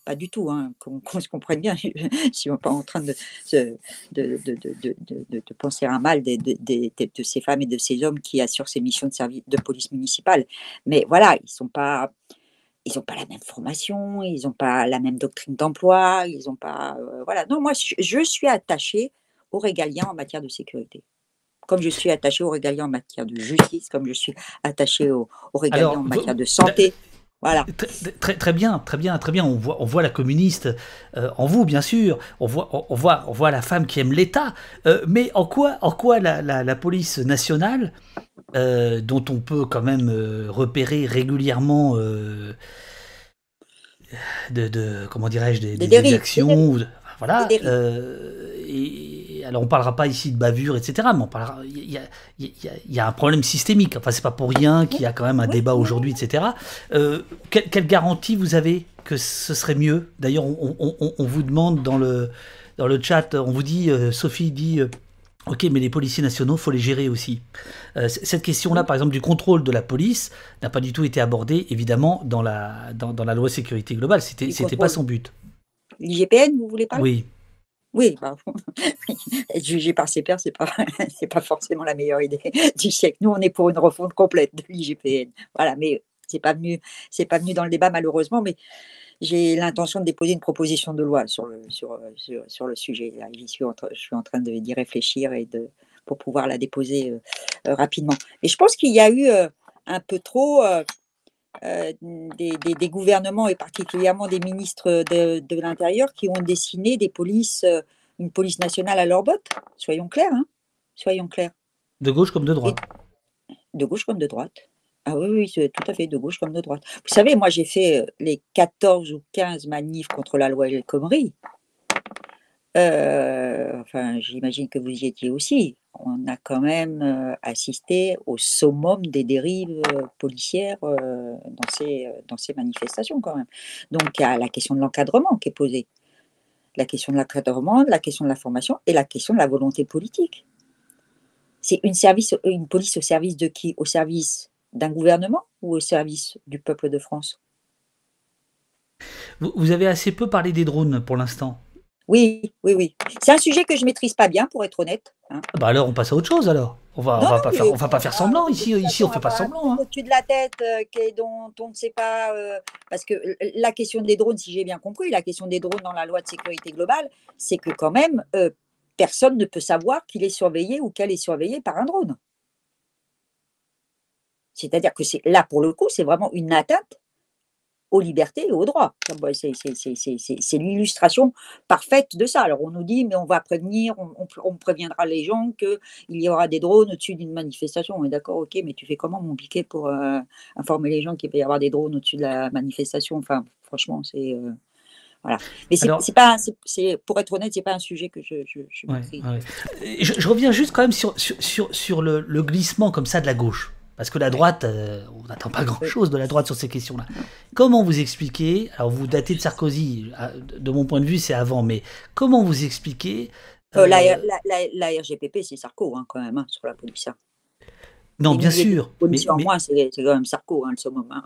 Pas du tout, hein, qu'on se comprenne bien. Si on n'est pas en train de penser un mal de ces femmes et de ces hommes qui assurent ces missions de service de police municipale. Mais voilà, ils ont pas la même formation, ils n'ont pas la même doctrine d'emploi, ils n'ont pas, voilà. Non, moi, je suis attachée aux régaliens en matière de sécurité. Comme je suis attachée aux régaliens en matière de justice, comme je suis attachée aux régaliens Alors, en matière de santé. Voilà. très bien, très bien, très bien. On voit la communiste en vous, bien sûr. On voit la femme qui aime l'État. Mais en quoi la police nationale, dont on peut quand même repérer régulièrement comment dirais-je, Des des dérives, exactions, des voilà, dérives. et alors on parlera pas ici de bavure, etc., mais il y a un problème systémique. Enfin, c'est pas pour rien qu'il y a quand même un Oui, débat oui, aujourd'hui, etc. Quelle garantie vous avez que ce serait mieux? D'ailleurs, on vous demande dans le chat, on vous dit, Sophie dit, ok, mais les policiers nationaux, faut les gérer aussi. Cette question-là, oui. par exemple, du contrôle de la police, n'a pas du tout été abordée, évidemment, dans la loi sécurité globale. Du C'était pas contrôle. son but. L'IGPN, vous voulez parler? Oui. Oui, bah, être jugé par ses pairs, c'est pas c'est pas forcément la meilleure idée du siècle. Nous, on est pour une refonte complète de l'IGPN. Voilà, mais c'est pas venu dans le débat malheureusement, mais j'ai l'intention de déposer une proposition de loi sur le sujet. Là, je suis en train d'y réfléchir pour pouvoir la déposer rapidement. Et je pense qu'il y a eu un peu trop des gouvernements et particulièrement des ministres de l'Intérieur qui ont dessiné une police nationale à leur botte. Soyons clairs, hein, soyons clairs. De gauche comme de Et droite. de gauche comme de droite. Ah oui, oui, c'est tout à fait de gauche comme de droite. Vous savez, moi j'ai fait les 14 ou 15 manifs contre la loi El Khomri. Enfin, j'imagine que vous y étiez aussi. On a quand même assisté au summum des dérives policières dans ces manifestations quand même. Donc il y a la question de l'encadrement qui est posée, la question de l'encadrement, la question de la formation et la question de la volonté politique. C'est une police au service de qui? Au service d'un gouvernement ou au service du peuple de France? Vous avez assez peu parlé des drones pour l'instant. Oui, oui, oui. C'est un sujet que je maîtrise pas bien, pour être honnête, hein. Ah bah alors on passe à autre chose alors. Non, non, mais On va pas faire on a semblant de ici. toute Ici façon, on on fait va pas pas un semblant, truc hein. au-dessus de la tête dont on ne sait pas. Parce que la question des drones, si j'ai bien compris, la question des drones dans la loi de sécurité globale, c'est que quand même, personne ne peut savoir qu'il est surveillé ou qu'elle est surveillée par un drone. C'est-à-dire que là, pour le coup, c'est vraiment une atteinte aux libertés et aux droits. C'est l'illustration parfaite de ça. Alors on nous dit, mais on va prévenir, on préviendra les gens qu'il y aura des drones au-dessus d'une manifestation. On est d'accord, ok, mais tu fais comment, mon piquet, pour informer les gens qu'il va y avoir des drones au-dessus de la manifestation? Enfin, franchement, c'est... voilà. Mais Alors, c'est pas, pour être honnête, c'est pas un sujet que je ouais, maîtrise. ouais. Je reviens juste quand même sur le glissement comme ça de la gauche. Parce que la Ouais. droite, on n'attend pas Oui. grand-chose de la droite sur ces questions-là. Non. Comment vous expliquez, alors vous datez de Sarkozy, de mon point de vue c'est avant, mais comment vous expliquez... euh, La RGPP, c'est Sarko, hein, quand même, hein, sur la police, hein. non, Des bien milliers de sûr, policiers en moins, c'est quand même Sarko, hein, le summum, hein.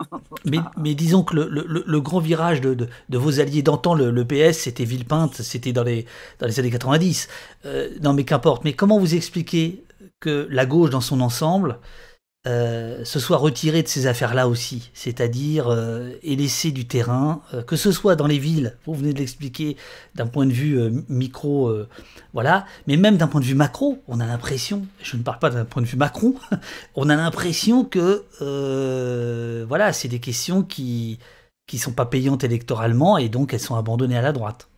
mais disons que le grand virage de vos alliés d'antan, le PS, c'était Villepinte, c'était dans les années 90. Non, mais qu'importe. Mais comment vous expliquez que la gauche, dans son ensemble, se soit retirée de ces affaires-là aussi? C'est-à-dire, et laissé du terrain, que ce soit dans les villes, vous venez de l'expliquer d'un point de vue micro, voilà, mais même d'un point de vue macro, on a l'impression, je ne parle pas d'un point de vue Macron, on a l'impression que voilà, c'est des questions qui sont pas payantes électoralement et donc elles sont abandonnées à la droite.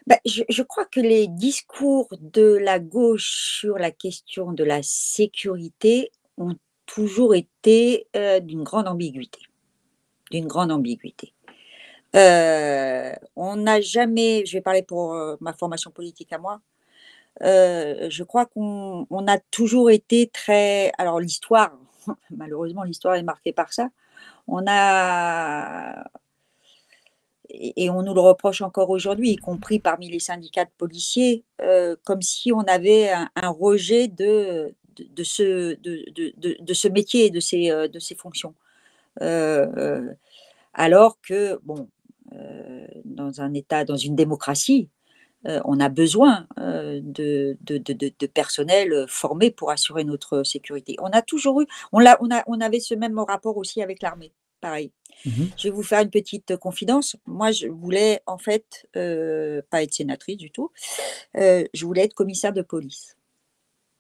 Bah, je crois que les discours de la gauche sur la question de la sécurité ont toujours été d'une grande ambiguïté. D'une grande ambiguïté. On n'a jamais, je vais parler pour ma formation politique à moi, je crois qu'on a toujours été très. Alors, l'histoire, malheureusement, l'histoire est marquée par ça. On a et on nous le reproche encore aujourd'hui, y compris parmi les syndicats de policiers, comme si on avait un rejet de ce métier et de ces fonctions. Alors que, bon, dans une démocratie, on a besoin de personnel formé pour assurer notre sécurité. On a toujours eu, on avait ce même rapport aussi avec l'armée, pareil. Mhm. Je vais vous faire une petite confidence. Moi, je voulais en fait pas être sénatrice du tout. Je voulais être commissaire de police.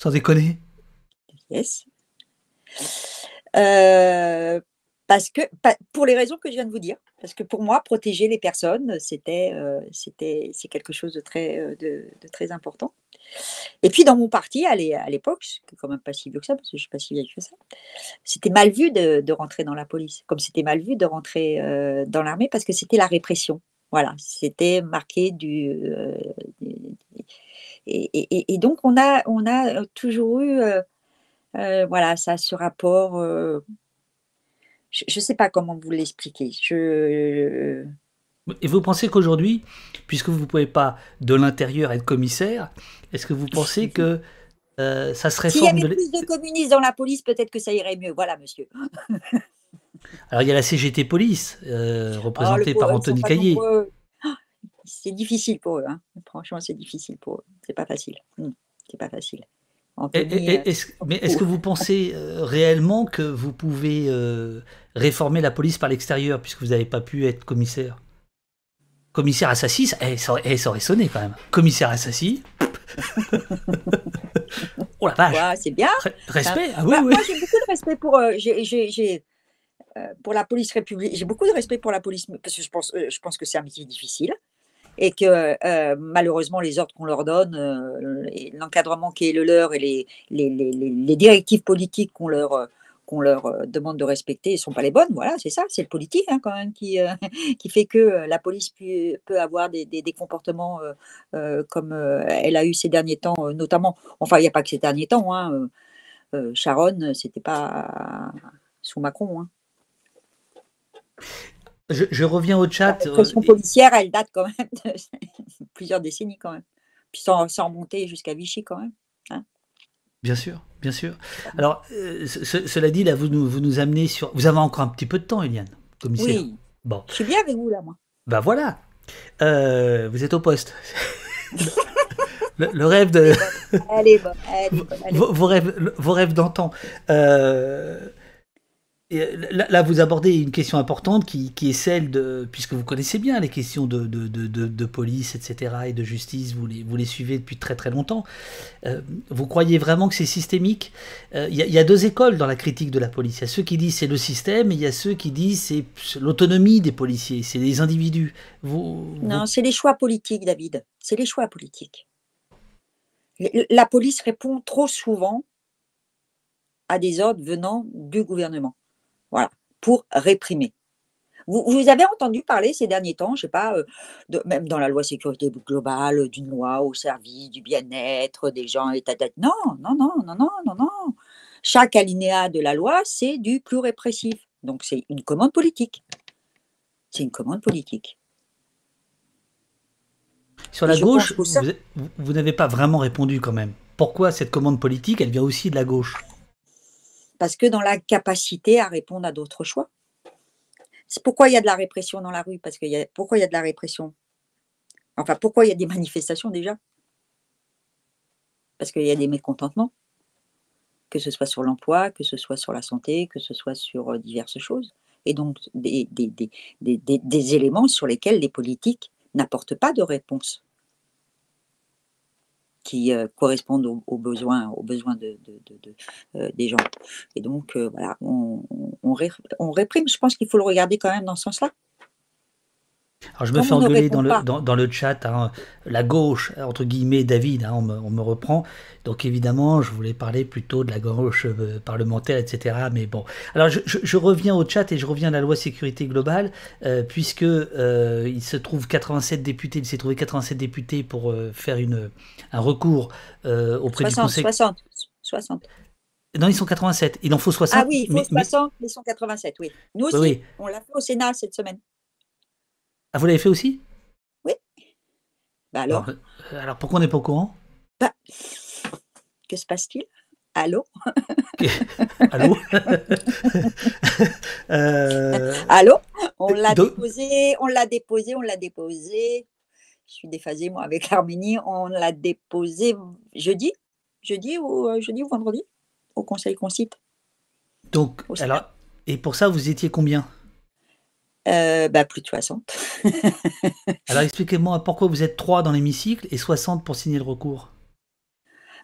Sans déconner. Yes. Euh, pour les raisons que je viens de vous dire. Parce que pour moi, protéger les personnes, c'est quelque chose de très important. Et puis dans mon parti, à l'époque, ce qui est quand même pas si vieux que ça, parce que je suis pas si vieille que ça, c'était mal vu de rentrer dans la police, comme c'était mal vu de rentrer dans l'armée, parce que c'était la répression. Voilà, c'était marqué et donc on a toujours eu, voilà, ça, ce rapport, je ne sais pas comment vous l'expliquer. Et vous pensez qu'aujourd'hui, puisque vous ne pouvez pas de l'intérieur être commissaire, est-ce que vous pensez que ça se S'il y réforme avait plus de communistes dans la police, peut-être que ça irait mieux. Voilà, monsieur. Alors il y a la CGT Police, Oh, représentée par ils sont Anthony pas Caillé. nombreux. C'est difficile pour eux, hein. Franchement, c'est difficile pour eux. C'est pas facile. C'est pas facile. Anthony, Mais est-ce beaucoup. que vous pensez réellement que vous pouvez réformer la police par l'extérieur, puisque vous n'avez pas pu être commissaire? Commissaire Assassi, ça aurait sonné quand même. Commissaire Assassi, oh la vache, Ouais, c'est bien. Enfin, respect, ah oui, oui. moi, j'ai beaucoup de respect pour la police républicaine. J'ai beaucoup de respect pour la police, parce que je pense que c'est un métier difficile et que malheureusement, les ordres qu'on leur donne, et l'encadrement qui est le leur et les directives politiques qu'on leur demande de respecter ne sont pas les bonnes. Voilà, c'est ça, c'est le politique, hein, quand même qui fait que la police peut avoir des comportements comme elle a eu ces derniers temps, notamment. Enfin, il n'y a pas que ces derniers temps, hein, Sharon, c'était pas sous Macron, hein. Je reviens au La chat. répression policière, elle date quand même de plusieurs décennies quand même. Puis sans remonter jusqu'à Vichy quand même, hein. Bien sûr, bien sûr. Alors, cela dit, là, vous nous amenez sur... Vous avez encore un petit peu de temps, Eliane, commissaire. Oui, Bon, je suis bien avec vous là, moi. bah voilà. Vous êtes au poste. Le rêve de... Elle est bonne, elle est bonne, elle est bonne. Vos rêves d'antan. Euh, là, vous abordez une question importante qui est celle de, puisque vous connaissez bien les questions de police, etc., et de justice, vous les suivez depuis très très longtemps. Vous croyez vraiment que c'est systémique? Il y a deux écoles dans la critique de la police. Il y a ceux qui disent c'est le système, et il y a ceux qui disent c'est l'autonomie des policiers, c'est les individus. Non, c'est les choix politiques, David. C'est les choix politiques. La police répond trop souvent à des ordres venant du gouvernement. Voilà, pour réprimer. Vous avez entendu parler ces derniers temps, je ne sais pas, même dans la loi sécurité globale, d'une loi au service du bien-être des gens et non, non, non, non, non, non, non. Chaque alinéa de la loi, c'est du plus répressif. Donc c'est une commande politique. C'est une commande politique. Sur Et la je pense gauche, que ça, vous n'avez pas vraiment répondu quand même. Pourquoi cette commande politique, elle vient aussi de la gauche? parce que dans la capacité à répondre à d'autres choix. C'est pourquoi il y a de la répression dans la rue, pourquoi il y a de la répression? Enfin, pourquoi il y a des manifestations déjà? Parce qu'il y a des mécontentements. Que ce soit sur l'emploi, que ce soit sur la santé, que ce soit sur diverses choses. Et donc, des éléments sur lesquels les politiques n'apportent pas de réponse qui correspondent aux besoins des gens. Et donc, voilà, on réprime. Je pense qu'il faut le regarder quand même dans ce sens-là. Alors je me Comme fais on ne engueuler répond pas, dans le chat, hein, la gauche, entre guillemets, David, hein, on me reprend. Donc évidemment, je voulais parler plutôt de la gauche parlementaire, etc. Mais bon. Alors je reviens au chat et je reviens à la loi sécurité globale, puisque il se trouve 87 députés, il s'est trouvé 87 députés pour faire un recours auprès du 60, Conseil. 60, 60. Non, ils sont 87. Il en faut Ah 60, oui, il faut 60, mais ils sont 87, oui. Nous oui, aussi, oui. on l'a fait au Sénat cette semaine. Ah, vous l'avez fait aussi? Oui, bah Alors, alors, alors pourquoi on n'est pas au courant? bah, que se passe-t-il? Allô? Allô? Euh, Allô? On l'a donc, déposé, on l'a déposé, on l'a déposé. Je suis déphasée, moi, avec l'Arménie. On l'a déposé jeudi, jeudi ou vendredi, au Conseil Concite, au Sénat. alors, et pour ça, vous étiez combien? Bah, plus de 60. Alors, expliquez-moi pourquoi vous êtes 3 dans l'hémicycle et 60 pour signer le recours.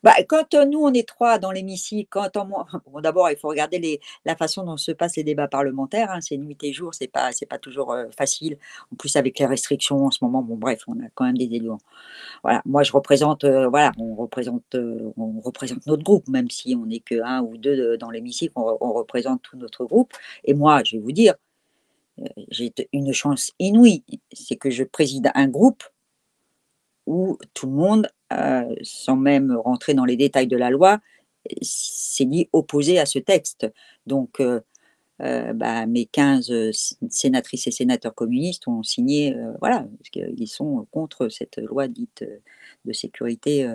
Bah, quand nous, on est 3 dans l'hémicycle, bon, d'abord, il faut regarder la façon dont se passent les débats parlementaires, hein, c'est nuit et jour, c'est pas toujours facile. En plus, avec les restrictions en ce moment, bon, bref, on a quand même des élus. Voilà, moi, je représente, voilà, on représente notre groupe, même si on n'est que un ou deux dans l'hémicycle, on représente tout notre groupe. Et moi, je vais vous dire, j'ai une chance inouïe, c'est que je préside un groupe où tout le monde, sans même rentrer dans les détails de la loi, s'est dit opposé à ce texte. Donc, bah, mes 15 sénatrices et sénateurs communistes ont signé, voilà, parce qu'ils sont contre cette loi dite de sécurité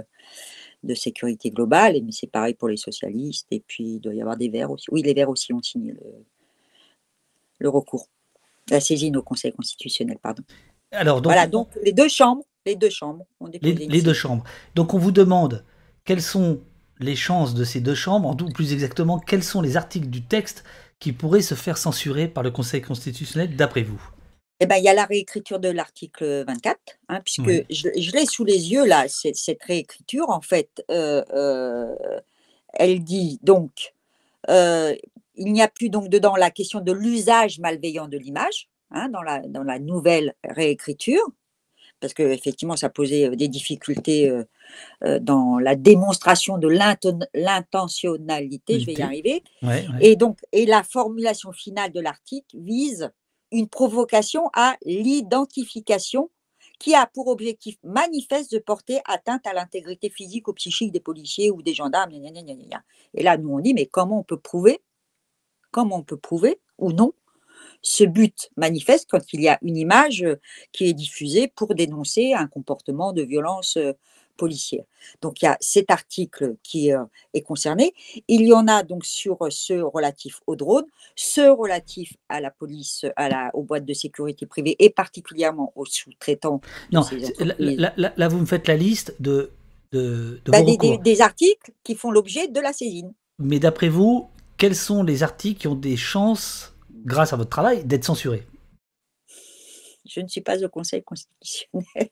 globale. Mais c'est pareil pour les socialistes. Et puis, il doit y avoir des Verts aussi. Oui, les Verts aussi ont signé le recours, la saisine au Conseil constitutionnel, pardon. Alors, donc, Voilà, donc les deux chambres ont déposé une les deux saisine. chambres. Donc, on vous demande quelles sont les chances de ces deux chambres, ou plus exactement, quels sont les articles du texte qui pourraient se faire censurer par le Conseil constitutionnel, d'après vous? Eh ben, il y a la réécriture de l'article 24, hein, puisque Oui. je l'ai sous les yeux là, cette réécriture en fait, elle dit donc, heu, il n'y a plus donc dedans la question de l'usage malveillant de l'image, hein, dans la nouvelle réécriture, parce qu'effectivement ça posait, des difficultés, dans la démonstration de l'intentionnalité, je vais y Unité. arriver. Ouais, ouais. Et la formulation finale de l'article vise une provocation à l'identification qui a pour objectif manifeste de porter atteinte à l'intégrité physique ou psychique des policiers ou des gendarmes, gna gna gna gna gna. Et là, nous, on dit: «Mais comment on peut prouver ou non ce but manifeste quand il y a une image, qui est diffusée pour dénoncer un comportement de violence, policière. Donc il y a cet article qui, est concerné. Il y en a donc sur, ceux relatifs aux drones, ceux relatifs à la police, aux boîtes de sécurité privée et particulièrement aux sous-traitants de Non, ces entreprises. là, vous me faites la liste de Bah, vos des des recours. des articles qui font l'objet de la saisine. Mais d'après vous, quels sont les articles qui ont des chances, grâce à votre travail, d'être censurés? Je ne suis pas au Conseil constitutionnel.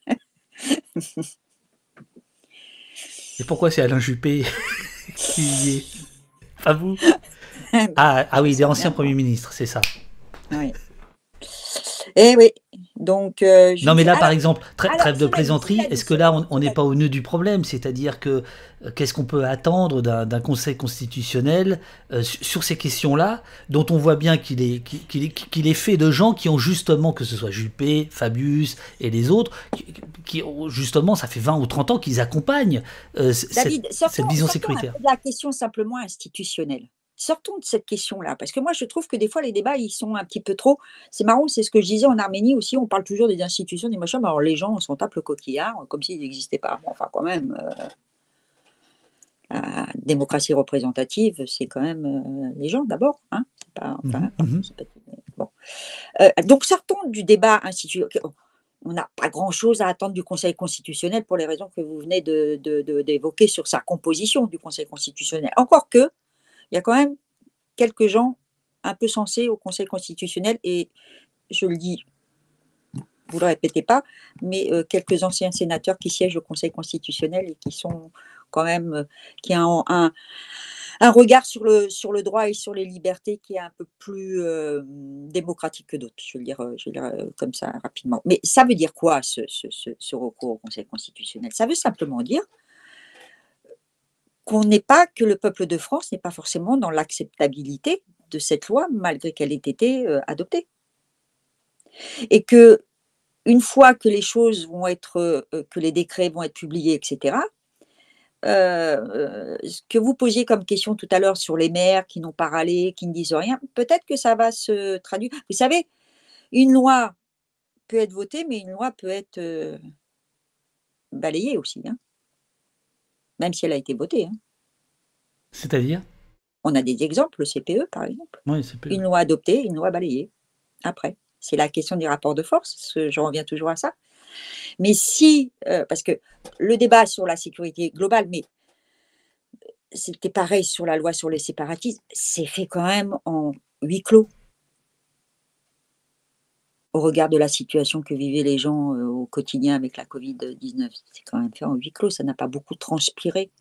Et pourquoi c'est Alain Juppé qui y est? Pas vous? Ah J'en oui, des sais anciens rien premiers moi. ministres, c'est ça. Oui. Eh oui, donc je Non, ne mais sais là, par alors exemple, alors trêve de cela dit plaisanterie, cela dit est-ce que là, cela dit on n'est cela pas dit. au nœud du problème? C'est-à-dire que qu'est-ce qu'on peut attendre d'un Conseil constitutionnel sur ces questions-là, dont on voit bien qu'il est fait de gens qui ont justement, que ce soit Juppé, Fabius et les autres, justement, ça fait 20 ou 30 ans qu'ils accompagnent David, cette vision sortons un sécuritaire. peu de la question simplement institutionnelle. Sortons de cette question-là, parce que moi je trouve que des fois les débats, ils sont un petit peu trop c'est marrant, c'est ce que je disais en Arménie aussi, on parle toujours des institutions, des machins, mais alors les gens, on s'en tape le coquillard, comme s'ils n'existaient pas. Bon, enfin quand même, la démocratie représentative, c'est quand même, les gens d'abord, hein. C'est pas Mhm, enfin, pardon, mhm. c'est pas bon. Donc sortons du débat institutionnel. On n'a pas grand-chose à attendre du Conseil constitutionnel pour les raisons que vous venez d'évoquer sur sa composition du Conseil constitutionnel. Encore que, il y a quand même quelques gens un peu sensés au Conseil constitutionnel et je le dis, vous ne le répétez pas, mais quelques anciens sénateurs qui siègent au Conseil constitutionnel et qui sont quand même, qui ont un regard sur le droit et sur les libertés qui est un peu plus, démocratique que d'autres. Je vais le dire, comme ça rapidement. Mais ça veut dire quoi ce recours au Conseil constitutionnel? Ça veut simplement dire qu'on n'est pas que le peuple de France n'est pas forcément dans l'acceptabilité de cette loi malgré qu'elle ait été, adoptée. Et qu'une fois que les choses vont être, que les décrets vont être publiés et cetera, ce que vous posiez comme question tout à l'heure sur les maires qui n'ont pas râlé, qui ne disent rien, peut-être que ça va se traduire. Vous savez, une loi peut être votée, mais une loi peut être, balayée aussi, hein, même si elle a été votée, hein. C'est-à-dire? On a des exemples, le CPE par exemple. Oui, c'est plus. Une loi adoptée, une loi balayée après. C'est la question du rapport de force, je reviens toujours à ça. Mais si, parce que le débat sur la sécurité globale, mais c'était pareil sur la loi sur les séparatistes, c'est fait quand même en huis clos. Au regard de la situation que vivaient les gens, au quotidien avec la Covid-19, c'est quand même fait en huis clos, ça n'a pas beaucoup transpiré,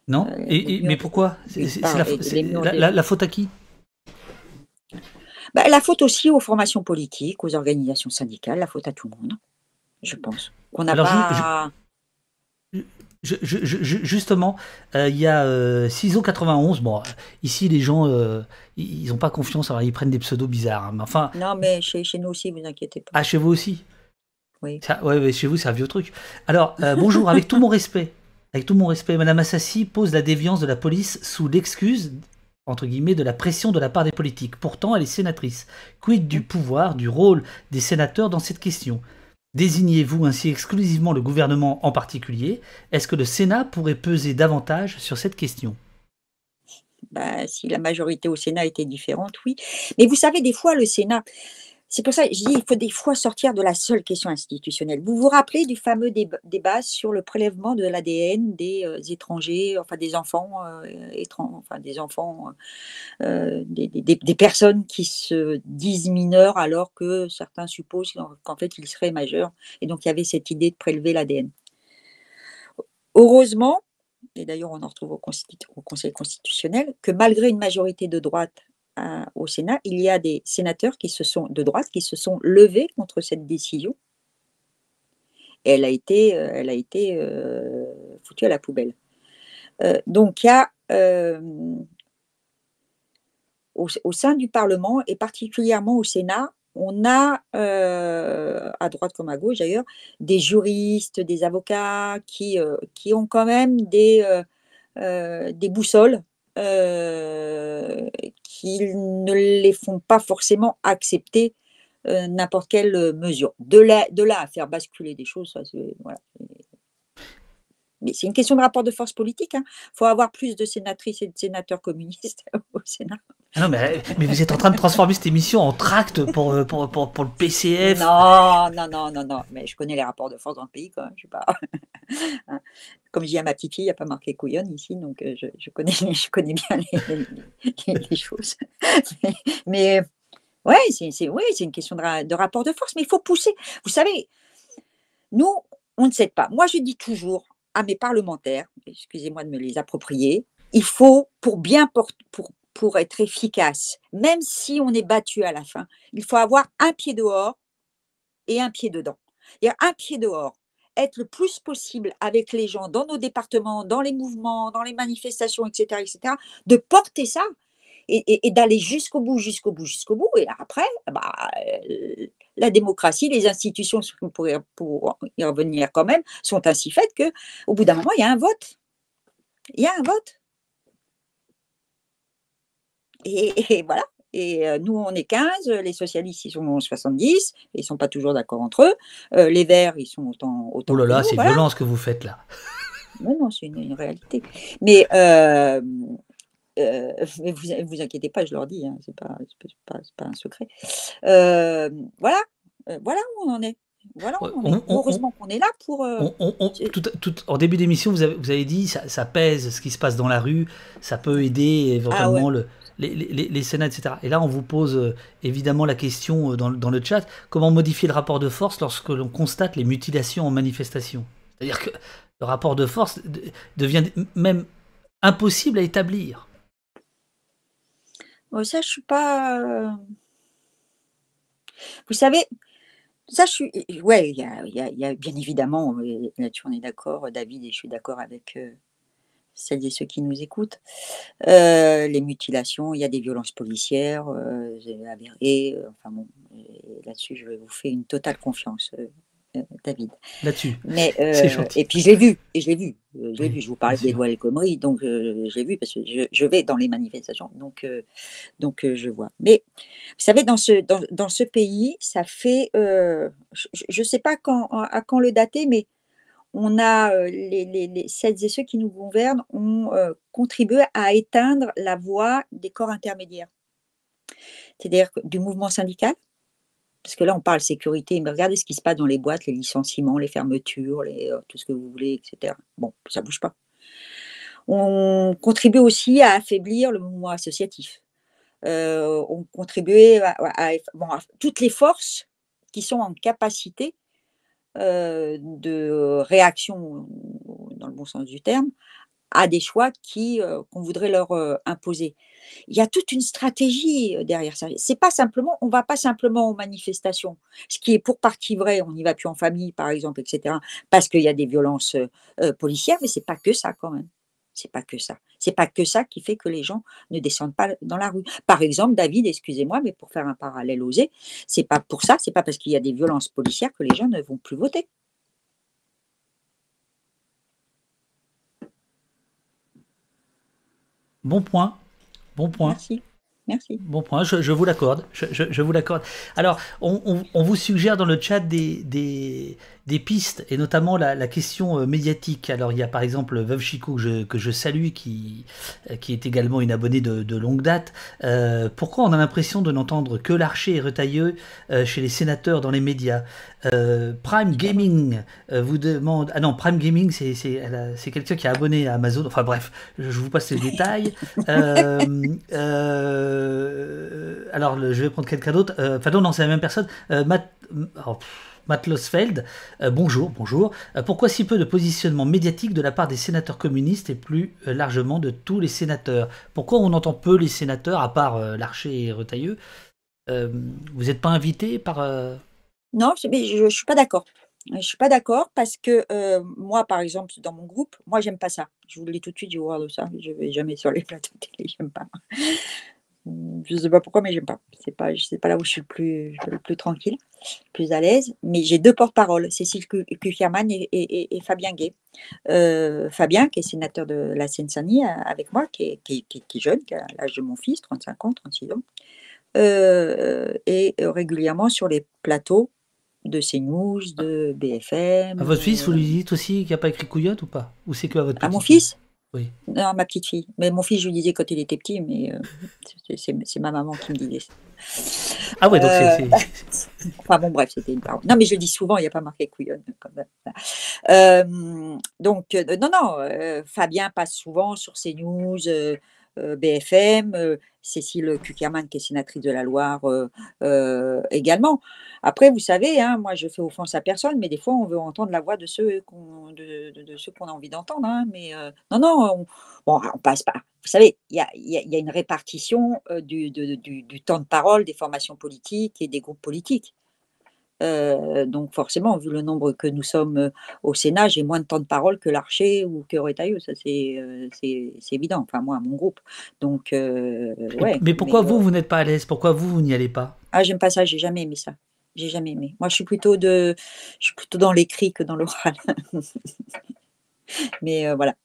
Non? les Mais murs pourquoi? les C'est murs des la faute à qui? bah, la faute aussi aux formations politiques, aux organisations syndicales, la faute à tout le monde, je pense. Qu'on n'a Alors, pas Justement, il y a CISO 91. Bon, ici, les gens, ils n'ont pas confiance, alors ils prennent des pseudos bizarres, hein. Mais enfin, Non, mais chez nous aussi, vous inquiétez pas. ah, chez vous aussi. Oui. Ouais, ouais, chez vous, c'est un vieux truc. Alors, bonjour, avec tout mon respect. Avec tout mon respect, Madame Assassi pose la déviance de la police sous l'excuse, entre guillemets, de la pression de la part des politiques. Pourtant, elle est sénatrice. Quid du pouvoir, du rôle des sénateurs dans cette question? Désignez-vous ainsi exclusivement le gouvernement en particulier? Est-ce que le Sénat pourrait peser davantage sur cette question? Bah, si la majorité au Sénat était différente, oui. Mais vous savez, des fois, le Sénat, c'est pour ça que je dis, il faut des fois sortir de la seule question institutionnelle. Vous vous rappelez du fameux débat sur le prélèvement de l'ADN des étrangers, enfin des enfants enfin des enfants, des personnes qui se disent mineurs alors que certains supposent qu'en fait ils seraient majeurs. Et donc il y avait cette idée de prélever l'ADN. Heureusement, et d'ailleurs on en retrouve au Conseil constitutionnel, que malgré une majorité de droite au Sénat, il y a des sénateurs de droite qui se sont levés contre cette décision et elle a été foutue à la poubelle. Donc il y a au sein du Parlement et particulièrement au Sénat, on a, à droite comme à gauche d'ailleurs, des juristes, des avocats qui ont quand même des boussoles, qui ne les font pas forcément accepter, n'importe quelle mesure. De là à faire basculer des choses, ça c'est voilà. Mais c'est une question de rapport de force politique, hein. Il faut avoir plus de sénatrices et de sénateurs communistes au Sénat. Ah non, mais vous êtes en train de transformer cette émission en tract pour le PCF. Non, non, non, non, non, mais je connais les rapports de force dans le pays quand même, je sais pas. Hein. Comme je dis à ma petite fille, il n'y a pas marqué couillonne ici, donc je connais bien les choses. Mais, mais ouais, ouais, c'est une question de rapport de force, mais il faut pousser. Vous savez, nous, on ne cède pas. Moi, je dis toujours à mes parlementaires, excusez-moi de me les approprier, il faut, pour être efficace, même si on est battu à la fin, il faut avoir un pied dehors et un pied dedans. C'est-à-dire un pied dehors, être le plus possible avec les gens dans nos départements, dans les mouvements, dans les manifestations, etc., de porter ça et d'aller jusqu'au bout, jusqu'au bout, jusqu'au bout. Et après, bah, la démocratie, les institutions, pour y revenir quand même, sont ainsi faites qu'au bout d'un moment, il y a un vote. Il y a un vote. Et voilà. Et nous, on est 15, les socialistes, ils sont 70, ils ne sont pas toujours d'accord entre eux. Les Verts, ils sont Oh autant là que là, nous, c'est voilà. violent ce que vous faites là. Mais non, c'est une réalité. Mais vous inquiétez pas, je leur dis, hein, c'est pas un secret. Voilà, voilà où on en est. Voilà où on en est. Heureusement qu'on est là pour. En début d'émission, vous avez dit ça pèse ce qui se passe dans la rue, ça peut aider Ah ouais. éventuellement les Sénats, etc. Et là, on vous pose évidemment la question dans le chat, comment modifier le rapport de force lorsque l'on constate les mutilations en manifestation? C'est-à-dire que le rapport de force devient même impossible à établir. Ça, je suis pas. Vous savez, ça, je suis. Ouais, il y a bien évidemment, là-dessus, on est d'accord, David, et je suis d'accord avec celles et ceux qui nous écoutent. Les mutilations, il y a des violences policières avérées. Enfin bon, là-dessus, je vous fais une totale confiance, David. Là-dessus. Mais, C'est gentil. et puis je l'ai vu, je l'ai Oui, vu. Je vous bien parlais des sûr. lois El Khomri, donc je l'ai vu parce que je vais dans les manifestations, donc je vois. Mais vous savez, dans ce pays, ça fait, je ne sais pas à quand le dater, mais on a celles et ceux qui nous gouvernent ont contribué à éteindre la voix des corps intermédiaires, c'est-à-dire du mouvement syndical. Parce que là, on parle sécurité, mais regardez ce qui se passe dans les boîtes, les licenciements, les fermetures, tout ce que vous voulez, etc. Bon, ça ne bouge pas. On contribue aussi à affaiblir le mouvement associatif. On contribuait à toutes les forces qui sont en capacité de réaction, dans le bon sens du terme, à des choix qu'on voudrait leur imposer. Il y a toute une stratégie derrière ça. C'est pas simplement, on va pas simplement aux manifestations, ce qui est pour partie vrai. On n'y va plus en famille, par exemple, etc., parce qu'il y a des violences policières, mais c'est pas que ça quand même. C'est pas que ça. C'est pas que ça qui fait que les gens ne descendent pas dans la rue. Par exemple, David, excusez-moi, mais pour faire un parallèle osé, c'est pas pour ça, c'est pas parce qu'il y a des violences policières que les gens ne vont plus voter. Bon point. Bon point. Merci. Merci. Bon point, je vous l'accorde. Je vous l'accorde. Alors, on vous suggère dans le chat des pistes, et notamment la question médiatique. Alors, il y a par exemple Veuve Chicot que je salue, qui est également une abonnée de longue date. Pourquoi on a l'impression de n'entendre que Larcher et Retailleau chez les sénateurs dans les médias? Prime Gaming vous demande... Ah non, Prime Gaming, c'est quelqu'un qui est abonné à Amazon. Enfin bref, je vous passe les détails. Alors, je vais prendre quelqu'un d'autre. Enfin non, c'est la même personne. Matt Losfeld, bonjour. Pourquoi si peu de positionnement médiatique de la part des sénateurs communistes et plus largement de tous les sénateurs? Pourquoi on entend peu les sénateurs, à part Larcher et Retailleau? Vous n'êtes pas invité par... Non, mais je suis pas d'accord. Je suis pas d'accord parce que, moi, par exemple, dans mon groupe, moi, j'aime pas ça. Je vous le dis tout de suite, j'ai horreur de ça. Je vais jamais sur les plateaux de télé, j'aime pas. Je sais pas pourquoi, mais j'aime pas. C'est pas là où je suis le plus tranquille, plus à l'aise. Mais j'ai 2 porte-parole, Cécile Cukierman et Fabien Gay. Fabien, qui est sénateur de la Seine-Saint-Denis, avec moi, qui est jeune, qui a l'âge de mon fils, 35 ans, 36 ans, et régulièrement sur les plateaux de CNews, de BFM. À votre fils, vous lui dites aussi qu'il n'y a pas écrit couillotte ou pas? Ou c'est que à votre À mon petite fille? fils? Oui. Non, ma petite fille. Mais mon fils, je lui disais quand il était petit, mais c'est ma maman qui me disait ça. Ah ouais, donc Enfin bon, bref, c'était une parole. Non, mais je le dis souvent, il n'y a pas marqué couillonne quand même. Donc, non, Fabien passe souvent sur CNews, BFM, Cécile Cukierman, qui est sénatrice de la Loire, également. Après, vous savez, hein, moi, je fais offense à personne, mais des fois, on veut entendre la voix de ceux de ceux qu'on a envie d'entendre. Hein, mais non, on passe pas. Vous savez, il y a une répartition du temps de parole des formations politiques et des groupes politiques. Donc forcément, vu le nombre que nous sommes au Sénat, j'ai moins de temps de parole que Larcher ou que Retailleau, ça c'est évident. Enfin moi, mon groupe. Donc ouais. Mais pourquoi vous n'êtes pas à l'aise? Pourquoi vous n'y allez pas? Ah, j'aime pas ça. J'ai jamais aimé ça. J'ai jamais aimé. Moi, je suis plutôt dans l'écrit que dans l'oral. Mais voilà.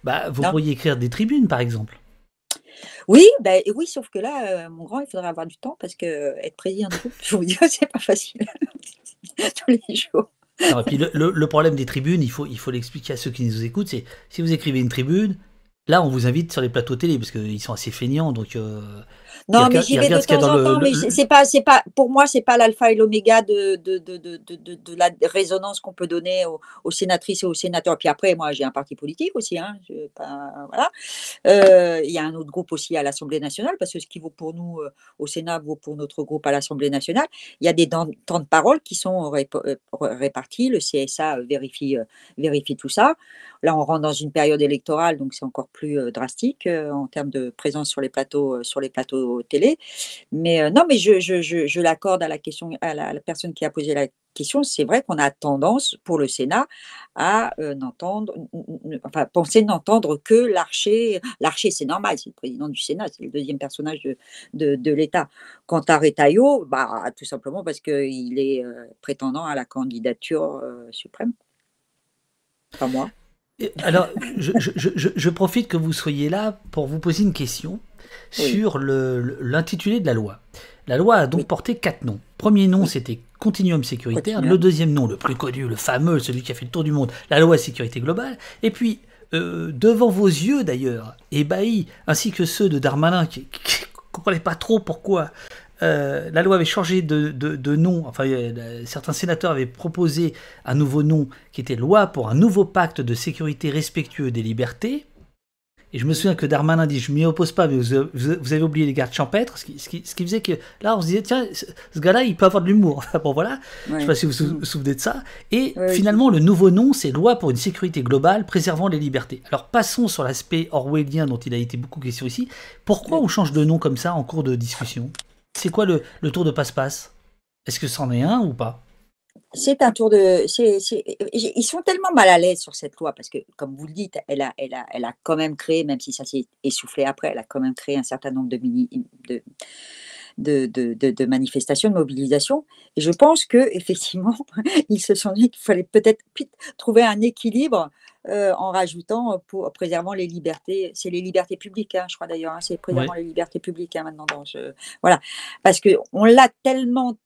Bah, vous Non. pourriez écrire des tribunes, par exemple. Oui, oui, sauf que là, mon grand, il faudrait avoir du temps parce que être président de groupe, je vous dis, c'est pas facile tous les jours. Non, et puis le problème des tribunes, il faut l'expliquer à ceux qui nous écoutent, c'est si vous écrivez une tribune, là on vous invite sur les plateaux télé parce qu'ils sont assez feignants, donc Non, mais j'y vais de temps en temps, mais c'est pas, pour moi, c'est pas l'alpha et l'oméga de la résonance qu'on peut donner aux sénatrices et aux sénateurs. Puis après, moi, j'ai un parti politique aussi, hein, voilà. Il y a un autre groupe aussi à l'Assemblée nationale, parce que ce qui vaut pour nous au Sénat vaut pour notre groupe à l'Assemblée nationale. Il y a des temps de parole qui sont répartis. Le CSA vérifie tout ça. Là, on rentre dans une période électorale, donc c'est encore plus drastique en termes de présence sur les plateaux télé. Mais non, mais je l'accorde à la question, à la personne qui a posé la question. C'est vrai qu'on a tendance, pour le Sénat, à penser n'entendre que Larcher. Larcher, c'est normal, c'est le président du Sénat, c'est le deuxième personnage de l'État. Quant à Retailleau, tout simplement parce qu'il est prétendant à la candidature suprême. Pas moi. Alors, je profite que vous soyez là pour vous poser une question sur l'intitulé de la loi. La loi a donc porté 4 noms. Premier nom, c'était Continuum sécuritaire. Continuum. Le deuxième nom, le plus connu, le fameux, celui qui a fait le tour du monde, la loi sécurité globale. Et puis, devant vos yeux d'ailleurs, ébahis, ainsi que ceux de Darmanin, qui ne comprenaient pas trop pourquoi la loi avait changé de nom. Enfin, certains sénateurs avaient proposé un nouveau nom qui était loi pour un nouveau pacte de sécurité respectueux des libertés. Et je me souviens que Darmanin dit, je m'y oppose pas, mais vous avez oublié les gardes champêtres, ce qui faisait que là, on se disait, tiens, ce gars-là, il peut avoir de l'humour. Bon, voilà, je ne sais pas si vous vous souvenez de ça. Et finalement, le nouveau nom, c'est Loi pour une sécurité globale préservant les libertés. Alors, passons sur l'aspect orwellien dont il a été beaucoup question ici. Pourquoi on change de nom comme ça en cours de discussion? C'est quoi le tour de passe-passe? Est-ce que c'en est un ou pas? C'est un tour de. Ils sont tellement mal à l'aise sur cette loi parce que, comme vous le dites, elle a quand même créé, même si ça s'est essoufflé après, elle a quand même créé un certain nombre de, de manifestations, de mobilisations. Et je pense que effectivement, ils se sont dit qu'il fallait peut-être trouver un équilibre en rajoutant pour préservant les libertés. C'est les libertés publiques, hein, je crois d'ailleurs. Hein, c'est préservant les libertés publiques hein, maintenant. Voilà, parce que on l'a tellement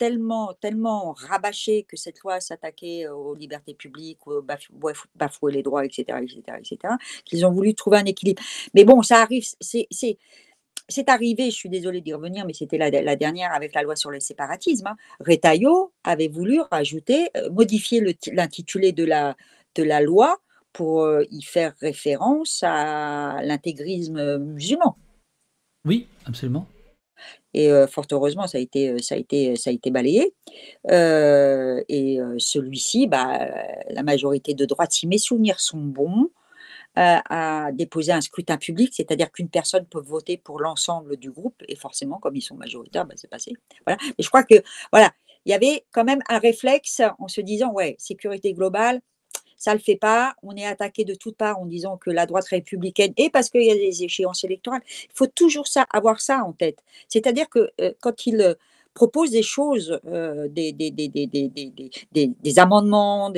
rabâché que cette loi s'attaquait aux libertés publiques, bafouer les droits, etc., qu'ils ont voulu trouver un équilibre. Mais bon, ça arrive. C'est arrivé, je suis désolée d'y revenir, mais c'était la dernière avec la loi sur le séparatisme. Hein. Retailleau avait voulu rajouter, modifier l'intitulé de la loi pour y faire référence à l'intégrisme musulman. Oui, absolument. Et fort heureusement, ça a été balayé. Celui-ci, la majorité de droite, si mes souvenirs sont bons, à déposer un scrutin public, c'est-à-dire qu'une personne peut voter pour l'ensemble du groupe, et forcément, comme ils sont majoritaires, c'est passé. Voilà. Et je crois que, voilà, il y avait quand même un réflexe en se disant, ouais, sécurité globale, ça ne le fait pas, on est attaqué de toutes parts en disant que la droite républicaine, et parce qu'il y a des échéances électorales, il faut toujours avoir ça en tête. C'est-à-dire que quand il propose des choses, des amendements,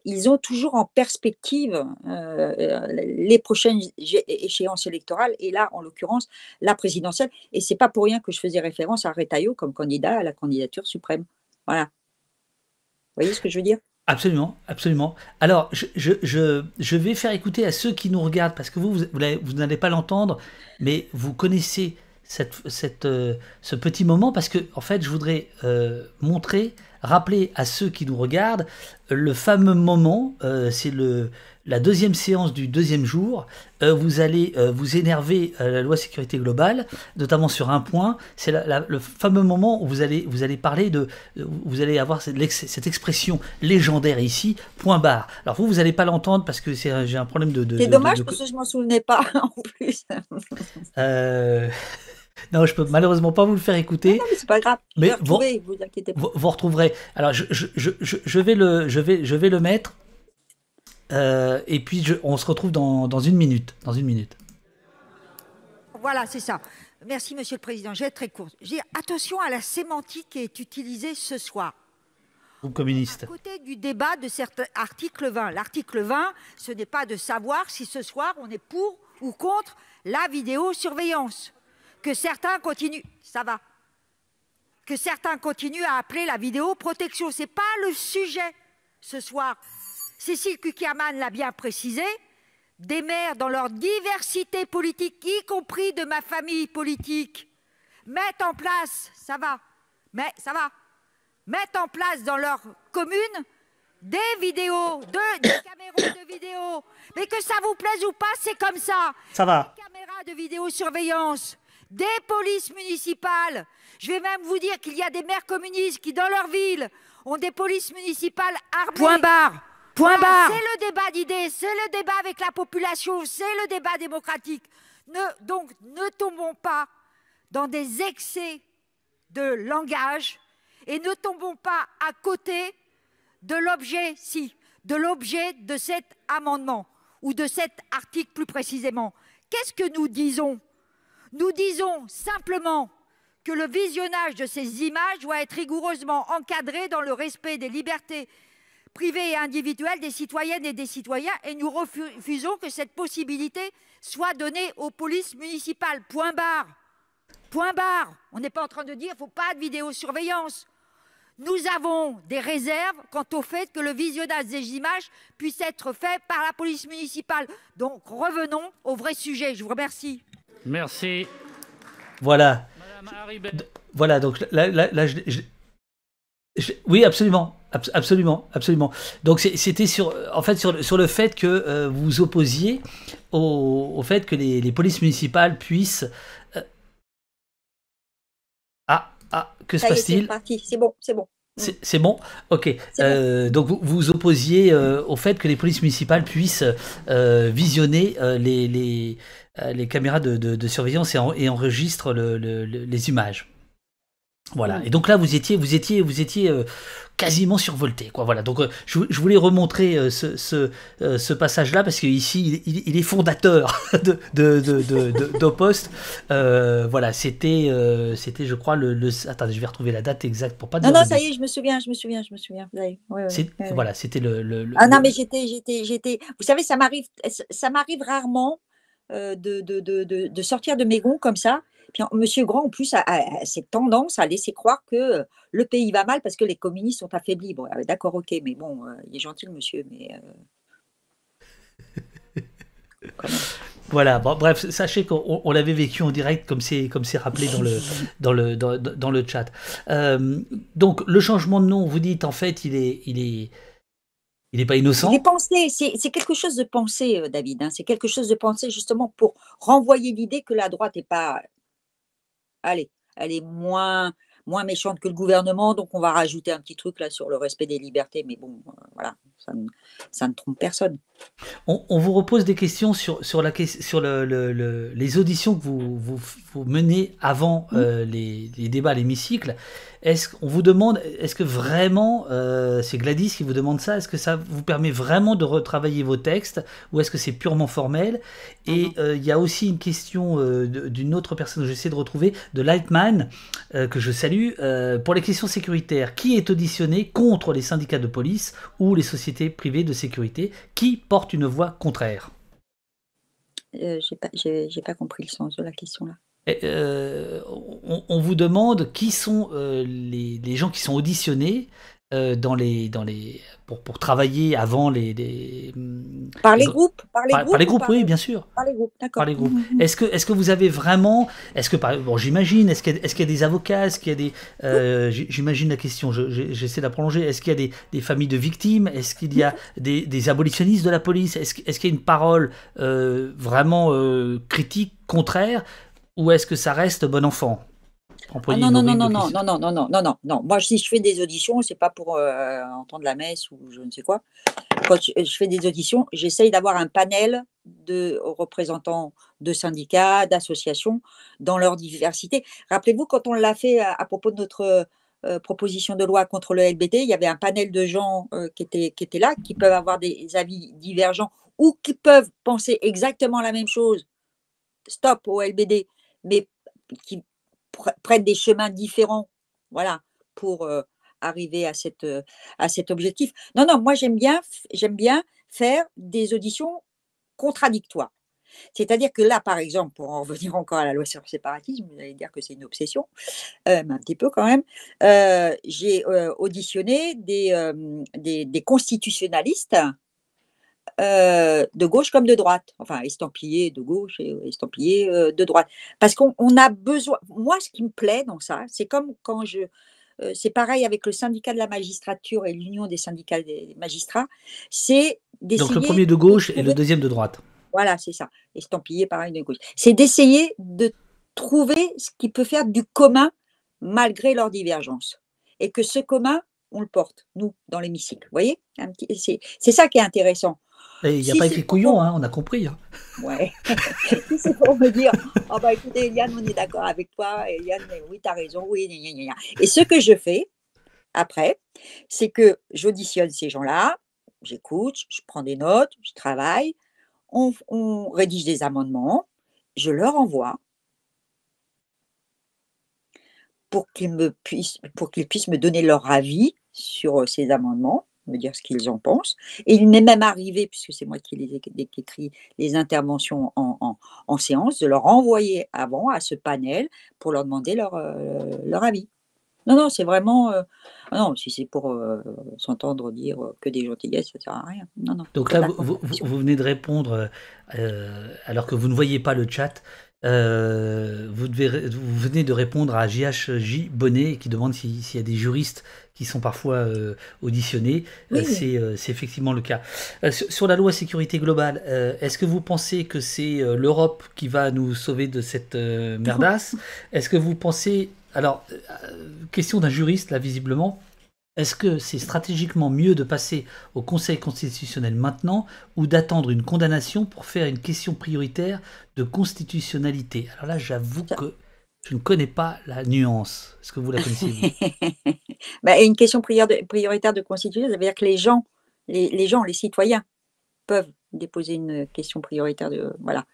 ils ont toujours en perspective les prochaines échéances électorales, et là, en l'occurrence, la présidentielle. Et ce n'est pas pour rien que je faisais référence à Retailleau comme candidat à la candidature suprême. Voilà. Vous voyez ce que je veux dire? Absolument, absolument. Alors, je vais faire écouter à ceux qui nous regardent, parce que vous n'allez pas l'entendre, mais vous connaissez ce petit moment, parce que, en fait, je voudrais rappeler à ceux qui nous regardent le fameux moment, c'est la deuxième séance du deuxième jour, vous allez vous énerver à la loi sécurité globale, notamment sur un point, c'est le fameux moment où vous allez parler vous allez avoir cette expression légendaire ici, point barre. Alors vous n'allez pas l'entendre parce que j'ai un problème de... C'est dommage parce que je m'en souvenais pas en plus. Non, je peux malheureusement pas vous le faire écouter. Non, mais c'est pas grave. Mais vous inquiétez pas. Vous retrouverez. Alors, je vais le mettre. Et puis, on se retrouve dans une minute. Dans une minute. Voilà, c'est ça. Merci, Monsieur le Président. Je vais être très courte. Attention à la sémantique qui est utilisée ce soir. Groupe communiste. À côté du débat de certains article 20. L'article 20, ce n'est pas de savoir si ce soir on est pour ou contre la vidéosurveillance. Que certains continuent, que certains continuent à appeler la vidéoprotection. Ce n'est pas le sujet ce soir. Cécile Cukierman l'a bien précisé, des maires dans leur diversité politique, y compris de ma famille politique, mettent en place, mettent en place dans leur commune des vidéos, des caméras de vidéo. Mais que ça vous plaise ou pas, c'est comme ça. Ça va. Des caméras de vidéosurveillance, des polices municipales. Je vais même vous dire qu'il y a des maires communistes qui, dans leur ville, ont des polices municipales armées. Point barre. Point barre. C'est le débat d'idées, c'est le débat avec la population, c'est le débat démocratique. Donc, ne tombons pas dans des excès de langage et ne tombons pas à côté de l'objet de cet amendement ou de cet article plus précisément. Qu'est-ce que nous disons ? Nous disons simplement que le visionnage de ces images doit être rigoureusement encadré dans le respect des libertés privées et individuelles des citoyennes et des citoyens, et nous refusons que cette possibilité soit donnée aux polices municipales. Point barre. Point barre. On n'est pas en train de dire qu'il ne faut pas de vidéosurveillance. Nous avons des réserves quant au fait que le visionnage des images puisse être fait par la police municipale. Donc revenons au vrai sujet. Je vous remercie. Merci. Voilà. Voilà, donc là oui, absolument. Absolument, absolument. Donc c'était en fait sur le fait que vous vous opposiez au fait que les polices municipales puissent. euh, que se Ça y est, c'est passe-t-il? parti. C'est bon, c'est bon. C'est bon? Ok. C'est bon. Donc vous vous opposiez au fait que les polices municipales puissent visionner les caméras de surveillance et enregistrent les images. Voilà. Et donc là, vous étiez quasiment survolté, quoi. Voilà. Donc je voulais remontrer ce passage-là parce que ici, il est fondateur d'Opost. Voilà. C'était, je crois, Attendez, je vais retrouver la date exacte pour pas dire. Non, ça y est, je me souviens. Ouais, ouais. Voilà, c'était Ah non, mais j'étais. Vous savez, ça m'arrive rarement de sortir de mes gonds comme ça. Puis Monsieur Grand, en plus, a cette tendance à laisser croire que le pays va mal parce que les communistes sont affaiblis. Bon, d'accord, ok, mais bon, il est gentil, le monsieur, mais quand même. Voilà, bon, bref, sachez qu'on l'avait vécu en direct comme c'est rappelé dans le chat. Donc le changement de nom, vous dites en fait, il est pas innocent. Il est pensé, c'est quelque chose de pensé, David. Hein, c'est quelque chose de pensé justement pour renvoyer l'idée que la droite n'est pas. Allez, elle est moins méchante que le gouvernement, donc on va rajouter un petit truc là sur le respect des libertés. Mais bon, voilà, ça ne trompe personne. On vous repose des questions sur les auditions que vous menez avant les débats à l'hémicycle. On vous demande, est-ce que vraiment, c'est Gladys qui vous demande ça, est-ce que ça vous permet vraiment de retravailler vos textes ou est-ce que c'est purement formel? Et il y a aussi une question d'une autre personne que j'essaie de retrouver, de Lightman, que je salue, pour les questions sécuritaires. Qui est auditionné contre les syndicats de police ou les sociétés privées de sécurité? Qui porte une voix contraire? J'ai pas compris le sens de la question là. On vous demande qui sont les gens qui sont auditionnés pour travailler avant Par les groupes, par les groupes, oui, bien sûr. Par les groupes, d'accord. Par les groupes. Est-ce que vous avez vraiment, bon, j'imagine, est-ce qu'il y a des avocats, est-ce qu'il y a j'imagine la question, j'essaie de la prolonger, est-ce qu'il y a des familles de victimes, est-ce qu'il y a des abolitionnistes de la police, est-ce qu'il y a une parole vraiment critique, contraire, ou est-ce que ça reste bon enfant? Non. Moi, si je fais des auditions, c'est pas pour entendre la messe ou je ne sais quoi. Quand je fais des auditions, j'essaye d'avoir un panel de représentants de syndicats, d'associations, dans leur diversité. Rappelez-vous, quand on l'a fait à propos de notre proposition de loi contre le LBD, il y avait un panel de gens qui étaient là, qui peuvent avoir des avis divergents ou qui peuvent penser exactement la même chose, stop au LBD, mais qui prennent des chemins différents, voilà, pour arriver à cet objectif. Non, moi j'aime bien faire des auditions contradictoires. C'est-à-dire que là, par exemple, pour en revenir encore à la loi sur le séparatisme, vous allez dire que c'est une obsession, mais un petit peu quand même, j'ai auditionné des constitutionnalistes de gauche comme de droite, enfin estampillés de gauche et estampillés de droite. Parce qu'on a besoin, moi ce qui me plaît dans ça, c'est comme quand c'est pareil avec le syndicat de la magistrature et l'union des syndicats des magistrats, c'est d'essayer… Donc le premier de gauche et le deuxième de droite. Voilà, c'est ça, estampillé pareil de gauche. C'est d'essayer de trouver ce qui peut faire du commun malgré leurs divergences. Et que ce commun, on le porte, nous, dans l'hémicycle. Vous voyez, c'est ça qui est intéressant. Il n'y a pas écrit couillon, hein, on a compris. Hein. Ouais. Si c'est pour me dire, oh bah écoutez, Eliane, on est d'accord avec toi, Eliane, oui, tu as raison, oui, gna, gna, gna. Et ce que je fais après, c'est que j'auditionne ces gens-là, j'écoute, je prends des notes, je travaille, on rédige des amendements, je leur envoie pour qu'ils puissent me donner leur avis sur ces amendements, me dire ce qu'ils en pensent. Et il m'est même arrivé, puisque c'est moi qui écris les interventions en séance, de leur envoyer avant à ce panel pour leur demander leur avis. Non, c'est vraiment… non, si c'est pour s'entendre dire que des gentillesses, ça ne sert à rien. Non. Donc là, vous venez de répondre, alors que vous ne voyez pas le chat, Vous venez de répondre à JHJ Bonnet qui demande s'il y a des juristes qui sont parfois auditionnés. Oui, oui. C'est effectivement le cas. Sur la loi sécurité globale, est-ce que vous pensez que c'est l'Europe qui va nous sauver de cette merdasse? Est-ce que vous pensez... Alors, question d'un juriste, là, visiblement. Est-ce que c'est stratégiquement mieux de passer au Conseil constitutionnel maintenant ou d'attendre une condamnation pour faire une question prioritaire de constitutionnalité? Alors là, j'avoue que je ne connais pas la nuance. Est-ce que vous la connaissez, vous? Bah, et une question prioritaire de constitution, ça veut dire que les gens, les citoyens, peuvent déposer une question prioritaire de voilà.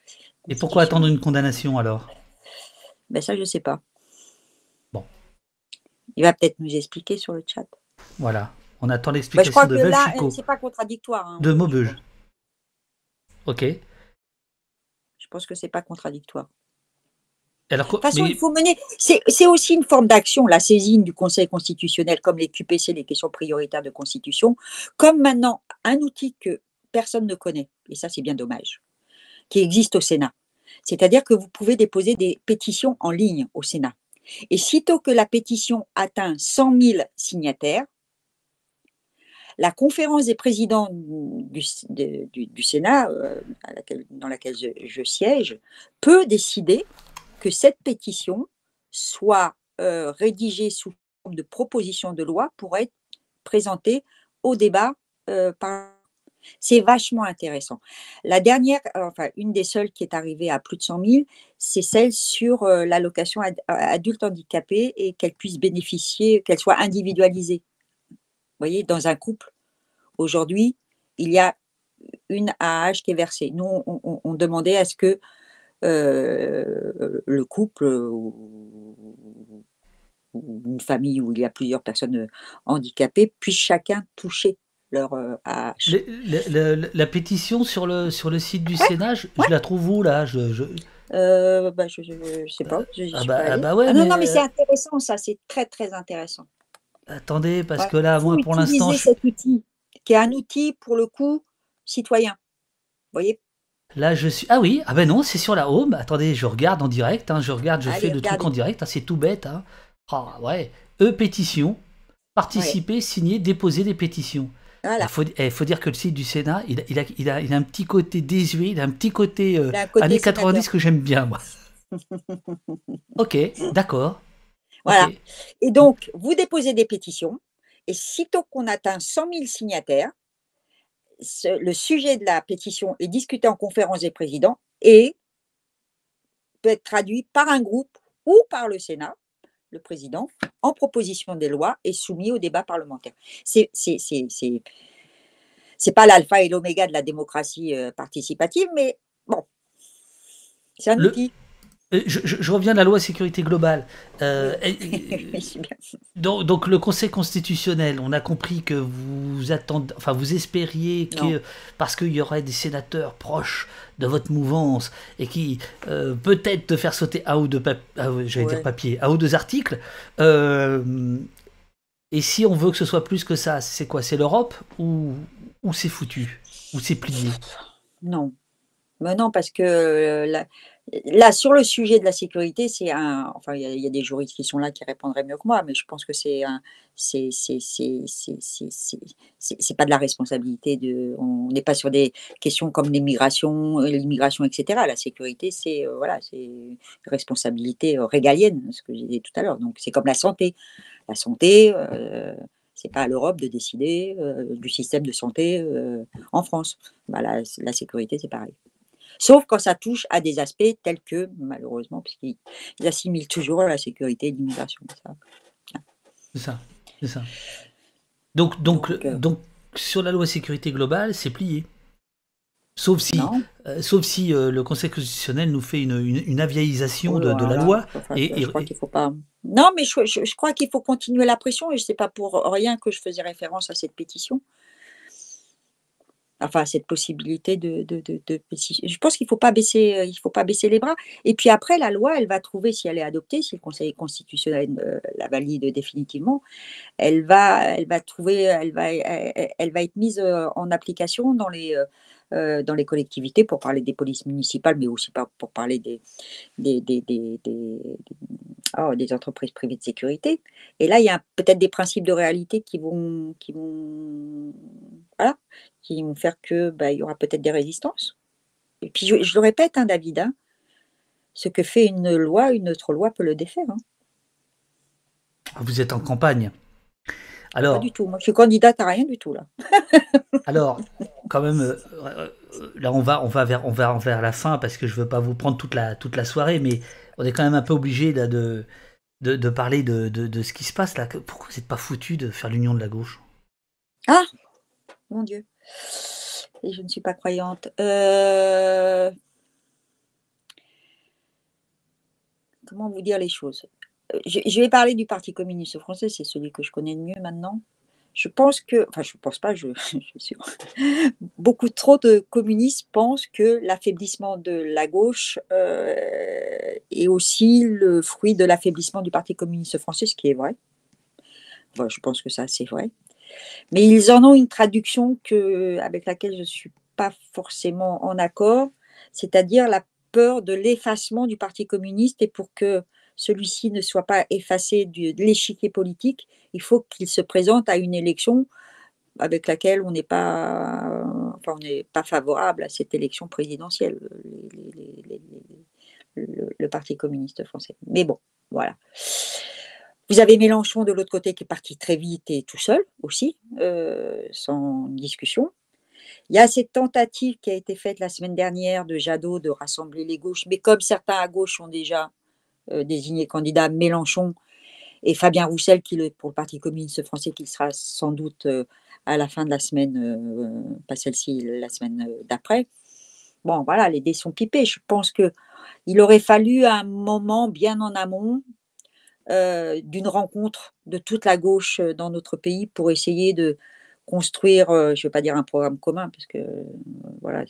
Et pourquoi attendre une condamnation alors? Ben ça, je sais pas. Bon. Il va peut-être nous expliquer sur le chat. Voilà. On attend Ben, je l'explication crois de que là, Belchico, c'est pas contradictoire. Hein, de Maubeuge. Ok. Je pense que c'est pas contradictoire. Alors, De toute façon, il faut mener. C'est aussi une forme d'action, la saisine du Conseil constitutionnel, comme les QPC, les questions prioritaires de constitution, comme maintenant un outil que personne ne connaît, et ça c'est bien dommage, qui existe au Sénat. C'est-à-dire que vous pouvez déposer des pétitions en ligne au Sénat. Et sitôt que la pétition atteint 100 000 signataires, la conférence des présidents du Sénat, dans laquelle je siège, peut décider que cette pétition soit rédigée sous forme de proposition de loi pour être présentée au débat par. C'est vachement intéressant. La dernière, enfin une des seules qui est arrivée à plus de 100 000, c'est celle sur l'allocation adulte handicapé et qu'elle puisse bénéficier, qu'elle soit individualisée. Vous voyez, dans un couple, aujourd'hui, il y a une AAH qui est versée. Nous, on demandait à ce que le couple ou une famille où il y a plusieurs personnes handicapées puisse chacun toucher leur AAH. La pétition sur le site du Sénat, je la trouve où là? Bah, je sais pas. Ouais, non, mais c'est intéressant, ça, c'est très très intéressant. Attendez, parce que là, moi, pour l'instant, cet outil, qui est un outil pour le coup citoyen. Vous voyez? Là, je suis. Ah oui, ah ben non, c'est sur la home. Attendez, je regarde en direct. Hein, je fais le truc en direct. Hein, c'est tout bête. Hein. Ah ouais. Pétition. Participer, signer, déposer des pétitions. Voilà. Il faut dire que le site du Sénat, il a un petit côté désuet, il a un petit côté, années 90 que j'aime bien, moi. Ok, d'accord. Voilà. Okay. Et donc, vous déposez des pétitions, et sitôt qu'on atteint 100 000 signataires, le sujet de la pétition est discuté en conférence des présidents et peut être traduit par un groupe ou par le Sénat, le président, en proposition des lois et soumis au débat parlementaire. C'est pas l'alpha et l'oméga de la démocratie participative, mais bon, c'est un outil. Je reviens à la loi sécurité globale. Donc le Conseil constitutionnel, on a compris que vous attendez, enfin vous espériez que parce qu'il y aurait des sénateurs proches de votre mouvance et qui peut-être te faire sauter un ou deux un ou deux articles. Et si on veut que ce soit plus que ça, c'est quoi? C'est l'Europe ou c'est foutu? Ou c'est plié? Non. Mais non, parce que là, sur le sujet de la sécurité, enfin, il y a des juristes qui sont là qui répondraient mieux que moi, mais je pense que c'est pas de la responsabilité on n'est pas sur des questions comme l'immigration, etc. La sécurité, c'est une responsabilité régalienne, ce que j'ai dit tout à l'heure. Donc, c'est comme la santé. La santé, c'est pas à l'Europe de décider du système de santé en France. La sécurité, c'est pareil. Sauf quand ça touche à des aspects tels que, malheureusement, puisqu'ils assimilent toujours la sécurité et l'immigration. C'est ça. Donc, sur la loi sécurité globale, c'est plié. Sauf si le Conseil constitutionnel nous fait une aviaisation de la loi. Je crois qu'il faut pas. Non, mais je crois qu'il faut continuer la pression, et je sais pas pour rien que je faisais référence à cette pétition. Enfin, cette possibilité de pétition. Je pense qu'il ne faut pas baisser les bras. Et puis après, la loi, elle va trouver, si elle est adoptée, si le Conseil constitutionnel la valide définitivement, elle va être mise en application dans les dans les collectivités, pour parler des polices municipales, mais aussi pour parler des entreprises privées de sécurité. Et là, il y a peut-être des principes de réalité voilà, qui vont faire que il y aura peut-être des résistances. Et puis, je le répète, hein, David, hein, ce que fait une loi, une autre loi peut le défaire. Hein. Vous êtes en campagne. Pas Alors, du tout. Moi, je suis candidate à rien du tout, là. alors, quand même, là, on va vers la fin parce que je veux pas vous prendre toute la soirée, mais on est quand même un peu obligé là, de parler de ce qui se passe là. Pourquoi vous n'êtes pas foutu de faire l'union de la gauche? Ah, mon Dieu. Et je ne suis pas croyante. Comment vous dire les choses? Je vais parler du Parti communiste français, c'est celui que je connais le mieux maintenant. Je pense que, enfin, je pense pas, je suis sûre. Beaucoup trop de communistes pensent que l'affaiblissement de la gauche est aussi le fruit de l'affaiblissement du Parti communiste français, ce qui est vrai. Enfin, je pense que ça, c'est vrai. Mais ils en ont une traduction avec laquelle je ne suis pas forcément en accord, c'est-à-dire la peur de l'effacement du Parti communiste, et pour que celui-ci ne soit pas effacé de l'échiquier politique, il faut qu'il se présente à une élection avec laquelle on n'est pas, on n'est pas favorable à cette élection présidentielle, le Parti communiste français. Mais bon, voilà. Vous avez Mélenchon de l'autre côté qui est parti très vite et tout seul aussi, sans discussion. Il y a cette tentative qui a été faite la semaine dernière de Jadot de rassembler les gauches, mais comme certains à gauche ont déjà désigné candidat, Mélenchon et Fabien Roussel pour le Parti communiste français, qui sera sans doute à la fin de la semaine, pas celle-ci, la semaine d'après. Bon, voilà, les dés sont pipés. Je pense qu'il aurait fallu un moment bien en amont d'une rencontre de toute la gauche dans notre pays pour essayer de construire, je ne vais pas dire un programme commun, parce que voilà,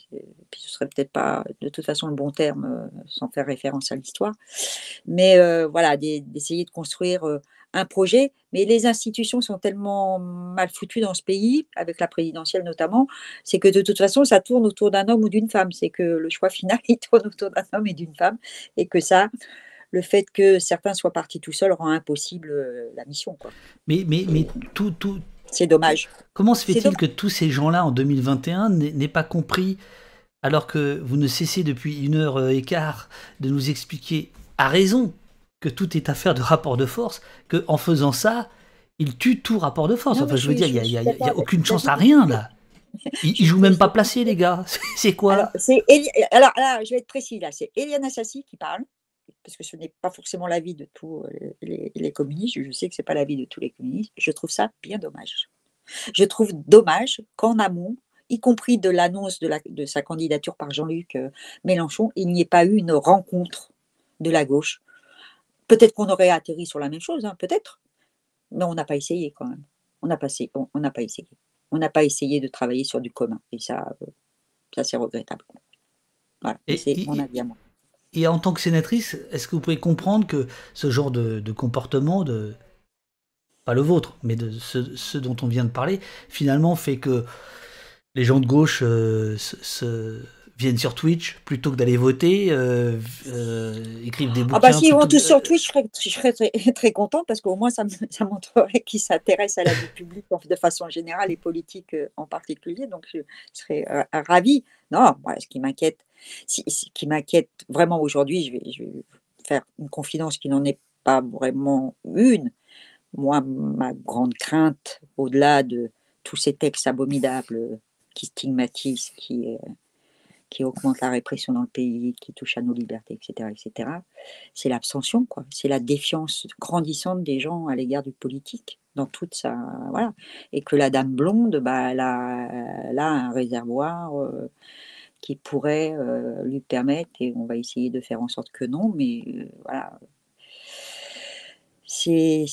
puis ce serait peut-être pas de toute façon le bon terme sans faire référence à l'histoire, mais voilà, d'essayer de construire un projet. Mais les institutions sont tellement mal foutues dans ce pays, avec la présidentielle notamment, c'est que de toute façon, ça tourne autour d'un homme ou d'une femme. C'est que le choix final, il tourne autour d'un homme et d'une femme, et que ça, le fait que certains soient partis tout seuls rend impossible la mission, quoi. Mais tout, c'est dommage. Comment se fait-il que tous ces gens-là, en 2021, n'aient pas compris, alors que vous ne cessez depuis 1h15 de nous expliquer, à raison, que tout est affaire de rapport de force, qu'en faisant ça, ils tuent tout rapport de force. Non, enfin, je veux dire, il n'y a aucune chance à rien, là. Ils jouent même pas placés, les gars. C'est quoi? Alors là, je vais être précis, là. C'est Éliane Assassi qui parle, parce que ce n'est pas forcément l'avis de tous les communistes. Je sais que ce n'est pas l'avis de tous les communistes. Je trouve ça bien dommage. Je trouve dommage qu'en amont, y compris de l'annonce de sa candidature par Jean-Luc Mélenchon, il n'y ait pas eu une rencontre de la gauche. Peut-être qu'on aurait atterri sur la même chose, hein, peut-être, mais on n'a pas essayé quand même. On n'a pas essayé. On n'a pas essayé de travailler sur du commun, et ça c'est regrettable. Voilà, c'est mon avis à moi. Et en tant que sénatrice, est-ce que vous pouvez comprendre que ce genre de comportement, pas le vôtre, mais de ceux dont on vient de parler, finalement fait que les gens de gauche viennent sur Twitch plutôt que d'aller voter, écrivent des bouquins. Ah bah s'ils vont tous sur Twitch, je serais très, très contente, parce qu'au moins ça montrerait qu'ils s'intéressent à la vie publique de façon générale et politique en particulier, donc je serais ravie. Non, moi, ce qui m'inquiète vraiment aujourd'hui, je vais faire une confidence qui n'en est pas vraiment une. Moi, ma grande crainte, au-delà de tous ces textes abominables qui stigmatisent, qui augmentent la répression dans le pays, qui touchent à nos libertés, etc., c'est l'abstention, quoi. C'est la défiance grandissante des gens à l'égard du politique, dans toute sa... Voilà. Et que la dame blonde, elle a un réservoir qui pourrait lui permettre, et on va essayer de faire en sorte que non, mais voilà... C'est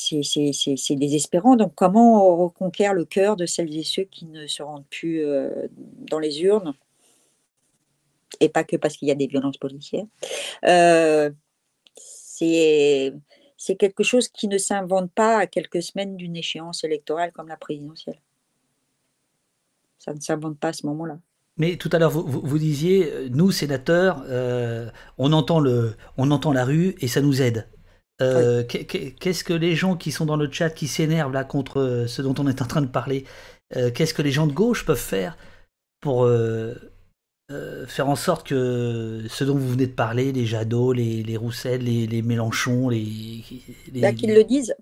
désespérant. Donc, comment on reconquiert le cœur de celles et ceux qui ne se rendent plus dans les urnes, et pas que parce qu'il y a des violences policières. C'est quelque chose qui ne s'invente pas à quelques semaines d'une échéance électorale comme la présidentielle. Ça ne s'invente pas à ce moment-là. Mais tout à l'heure, vous disiez, nous, sénateurs, on entend la rue et ça nous aide. Oui. Qu'est-ce que les gens qui sont dans le chat, qui s'énervent là contre ce dont on est en train de parler, qu'est-ce que les gens de gauche peuvent faire pour faire en sorte que ce dont vous venez de parler, les Jadot, les Roussel, les Mélenchon, Là, qu'ils le disent.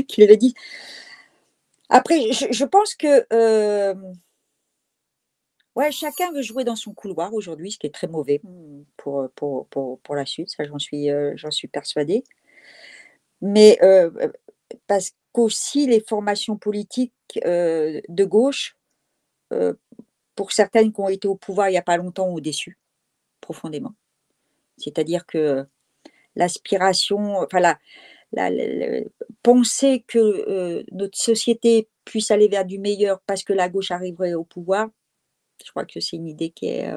Qu'ils le disent. Après, je pense que ouais, chacun veut jouer dans son couloir aujourd'hui, ce qui est très mauvais pour la suite, ça j'en suis persuadée. Mais parce qu'aussi les formations politiques de gauche, euh, pour certaines qui ont été au pouvoir il n'y a pas longtemps, ont déçu profondément. C'est-à-dire que l'aspiration, enfin penser que notre société puisse aller vers du meilleur parce que la gauche arriverait au pouvoir, je crois que c'est une idée qui est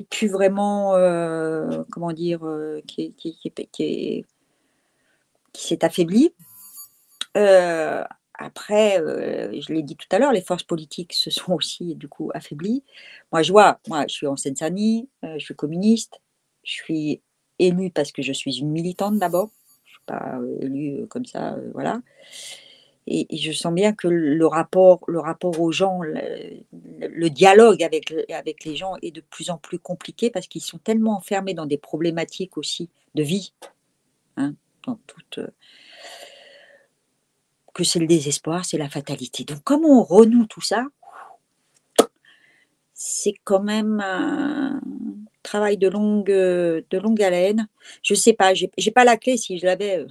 plus vraiment, comment dire, qui s'est affaiblie. Après, je l'ai dit tout à l'heure, les forces politiques se sont aussi du coup affaiblies. Moi, je suis en Seine-Saint-Denis, je suis communiste, je suis élue parce que je suis une militante d'abord, je ne suis pas élue comme ça, voilà. Et je sens bien que le rapport aux gens, le dialogue avec les gens est de plus en plus compliqué parce qu'ils sont tellement enfermés dans des problématiques aussi de vie, hein, dans toute, que c'est le désespoir, c'est la fatalité. Donc comment on renoue tout ça? C'est quand même un travail de longue haleine. Je ne sais pas, j'ai pas la clé. Si je l'avais,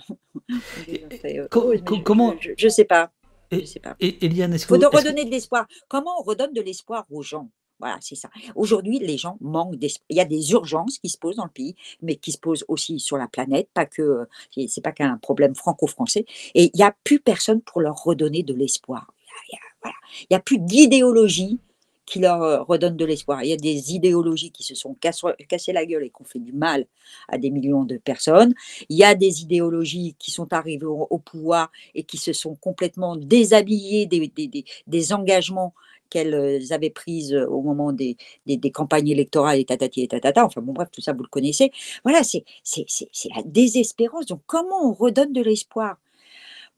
comment je sais pas. Je sais pas. Eliane, Il faut redonner de l'espoir. Comment on redonne de l'espoir aux gens? Voilà, c'est ça. Aujourd'hui, les gens manquent d'espoir. Il y a des urgences qui se posent dans le pays, mais qui se posent aussi sur la planète, pas que, c'est pas qu'un problème franco-français. Et il n'y a plus personne pour leur redonner de l'espoir. Voilà. Il n'y a plus d'idéologie qui leur redonne de l'espoir. Il y a des idéologies qui se sont cassées la gueule et qui ont fait du mal à des millions de personnes. Il y a des idéologies qui sont arrivées au pouvoir et qui se sont complètement déshabillées des engagements qu'elles avaient prises au moment des campagnes électorales et tatati et tatata. Enfin bon, bref, tout ça, vous le connaissez. Voilà, c'est la désespérance. Donc, comment on redonne de l'espoir?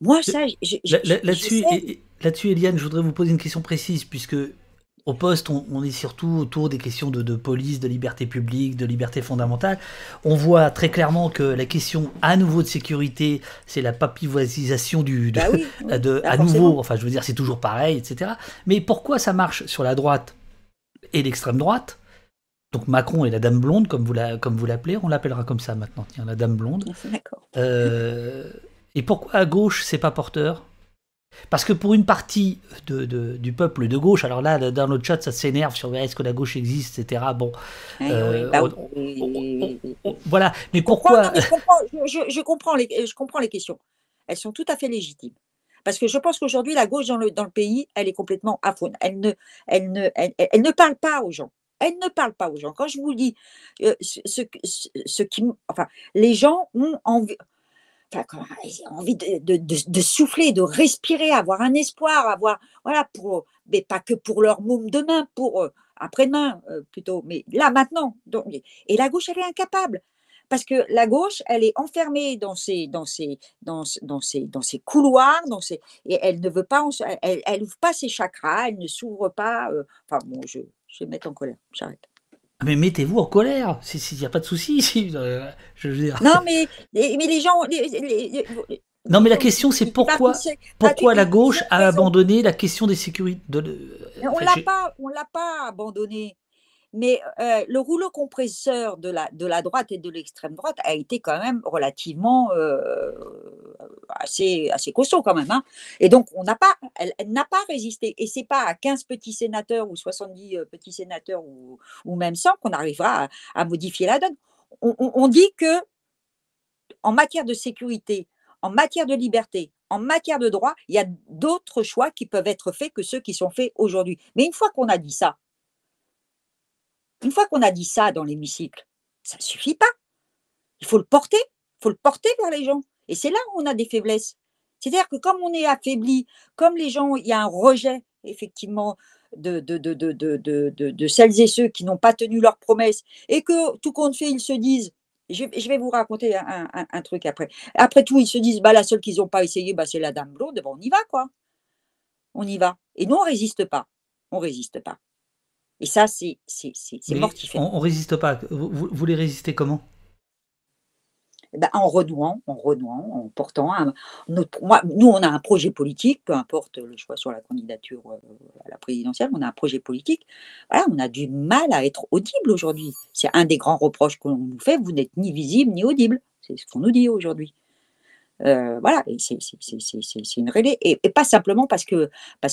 Moi, ça, là-dessus, Eliane, je voudrais vous poser une question précise, puisque au poste, on est surtout autour des questions de police, de liberté publique, de liberté fondamentale. On voit très clairement que la question à nouveau de sécurité, c'est la papivoisisation à nouveau, enfin je veux dire c'est toujours pareil, etc. Mais pourquoi ça marche sur la droite et l'extrême droite? Donc Macron et la dame blonde, comme vous l'appelez, on l'appellera comme ça maintenant, tiens, la dame blonde. D'accord. Et pourquoi à gauche, c'est pas porteur? Parce que pour une partie du peuple de gauche, alors là, dans notre chat, ça s'énerve sur est-ce que la gauche existe, etc. Bon, voilà. Mais pourquoi je comprends les questions. Elles sont tout à fait légitimes. Parce que je pense qu'aujourd'hui, la gauche dans le pays, elle est complètement aphone. Elle ne parle pas aux gens. Elle ne parle pas aux gens. Quand je vous dis les gens ont envie. Enfin, ils ont envie de souffler, de respirer, avoir un espoir, voilà, mais pas que pour leur môme demain, pour après-demain plutôt, mais là, maintenant. Donc, et la gauche, elle est incapable. Parce que la gauche, elle est enfermée dans ses couloirs, et elle ne veut pas, elle ouvre pas ses chakras, elle ne s'ouvre pas. Enfin bon, je vais me mettre en colère, j'arrête. Mais mettez-vous en colère, s'il n'y a pas de souci. Je veux dire. Non, mais les gens. Non, mais la question, c'est pourquoi la gauche a abandonné la question des sécurités. On l'a pas abandonné. Mais le rouleau compresseur de la droite et de l'extrême droite a été quand même relativement assez costaud quand même. Hein. Et donc, elle n'a pas résisté. Et ce n'est pas à 15 petits sénateurs ou 70 petits sénateurs ou même 100 qu'on arrivera à modifier la donne. On dit que en matière de sécurité, en matière de liberté, en matière de droit, il y a d'autres choix qui peuvent être faits que ceux qui sont faits aujourd'hui. Mais une fois qu'on a dit ça, dans l'hémicycle, ça ne suffit pas. Il faut le porter vers les gens. Et c'est là où on a des faiblesses. C'est-à-dire que comme on est affaibli, comme les gens, il y a un rejet, effectivement, de celles et ceux qui n'ont pas tenu leurs promesses et que, tout compte fait, ils se disent, je vais vous raconter un truc après. Après tout, ils se disent, bah, la seule qu'ils n'ont pas essayé, bah, c'est la dame blonde, bah, on y va, quoi. On y va. Et nous, on résiste pas. On résiste pas. Et ça, c'est Mais mortifère. on résiste pas. Vous les résistez comment? Ben, en renouant, en portant nous, on a un projet politique, peu importe le choix sur la candidature à la présidentielle, on a un projet politique. Voilà, on a du mal à être audible aujourd'hui. C'est un des grands reproches qu'on nous fait, vous n'êtes ni visible ni audible. C'est ce qu'on nous dit aujourd'hui. Voilà, et c'est une réalité. Et pas simplement parce que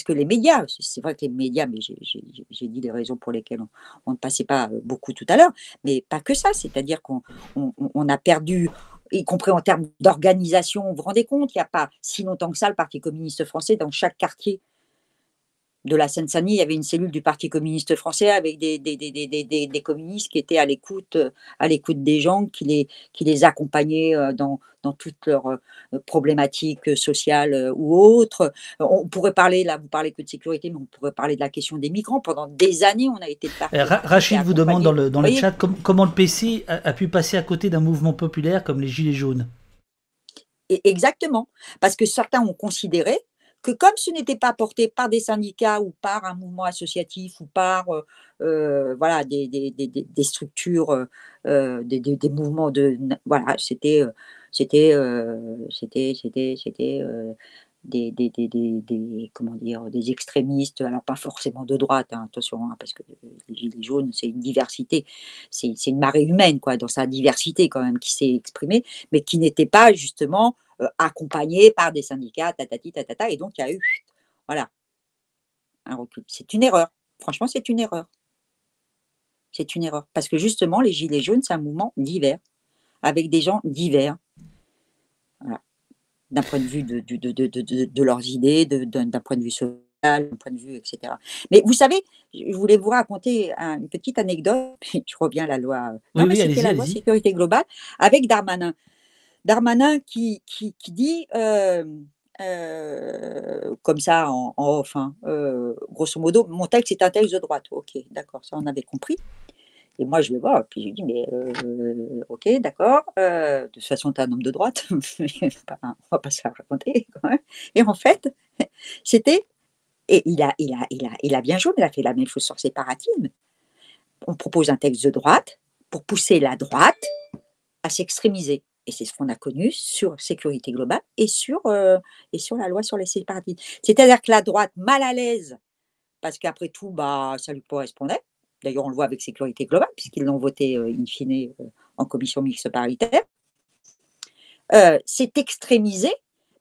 les médias, c'est vrai que les médias, mais j'ai dit les raisons pour lesquelles on ne passait pas beaucoup tout à l'heure, mais pas que ça, c'est-à-dire qu'on a perdu, y compris en termes d'organisation. Vous vous rendez compte, il n'y a pas si longtemps que ça, le Parti communiste français, dans chaque quartier de la Seine-Saint-Denis, il y avait une cellule du Parti communiste français avec des communistes qui étaient à l'écoute des gens, qui les accompagnaient dans toutes leurs problématiques sociales ou autres. On pourrait parler, là, vous parlez que de sécurité, mais on pourrait parler de la question des migrants. Pendant des années, on a été le parti Rachid vous demande dans le voyez chat comment le PC a pu passer à côté d'un mouvement populaire comme les Gilets jaunes. Exactement, parce que certains ont considéré que comme ce n'était pas porté par des syndicats ou par un mouvement associatif ou par voilà, des structures, des mouvements voilà, comment dire, des extrémistes, alors pas forcément de droite, hein, attention, hein, parce que les Gilets jaunes, c'est une diversité, c'est une marée humaine, quoi, dans sa diversité quand même, qui s'est exprimée, mais qui n'était pas justement accompagnée par des syndicats, tatati, tatata, et donc il y a eu, voilà, un recul. C'est une erreur, franchement, c'est une erreur. C'est une erreur, parce que justement, les Gilets jaunes, c'est un mouvement divers, avec des gens divers. Voilà. D'un point de vue de leurs idées, d'un point de vue social, d'un point de vue, etc. Mais vous savez, je voulais vous raconter une petite anecdote, puis je reviens à la loi. Non, mais c'était la loi sécurité globale avec Darmanin. Darmanin qui dit, comme ça en off, hein, grosso modo, mon texte est un texte de droite. Ok, d'accord, ça on avait compris. Et moi, je le vois, puis je lui dis, mais ok, d'accord, de toute façon, tu es un homme de droite, on va pas se faire raconter quand même. Et en fait, c'était, et il a bien joué, il a fait la même chose sur le séparatisme. On propose un texte de droite pour pousser la droite à s'extrémiser. Et c'est ce qu'on a connu sur sécurité globale et sur la loi sur les séparatismes. C'est-à-dire que la droite, mal à l'aise, parce qu'après tout, bah, ça lui correspondait. D'ailleurs, on le voit avec sécurité globale, puisqu'ils l'ont voté in fine en commission mixte paritaire, s'est extrémisé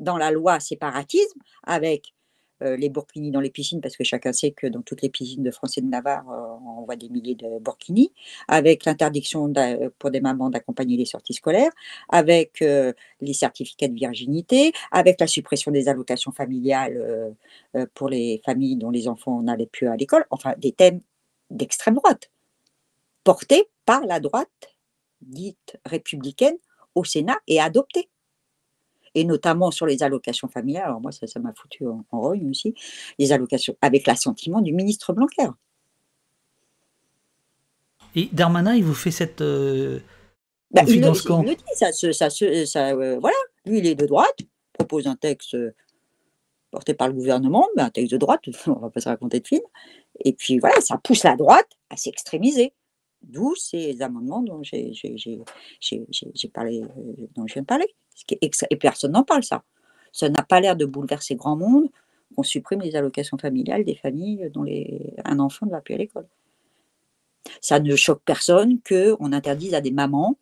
dans la loi séparatisme avec les burkinis dans les piscines, parce que chacun sait que dans toutes les piscines de France et de Navarre, on voit des milliers de burkinis, avec l'interdiction pour des mamans d'accompagner les sorties scolaires, avec les certificats de virginité, avec la suppression des allocations familiales pour les familles dont les enfants n'allaient plus à l'école, enfin des thèmes d'extrême droite, portés par la droite dite républicaine au Sénat et adoptés. Et notamment sur les allocations familiales, alors moi ça m'a foutu en rogne aussi, les allocations avec l'assentiment du ministre Blanquer. Et Darmanin, il vous fait cette il le dit, voilà, lui il est de droite, propose un texte porté par le gouvernement, mais un texte de droite, on ne va pas se raconter de film, et puis voilà, ça pousse la droite à s'extrémiser. D'où ces amendements dont j'ai parlé, dont je viens de parler. Et personne n'en parle, ça. Ça n'a pas l'air de bouleverser grand monde qu'on supprime les allocations familiales des familles dont un enfant ne va plus à l'école. Ça ne choque personne qu'on interdise à des mamans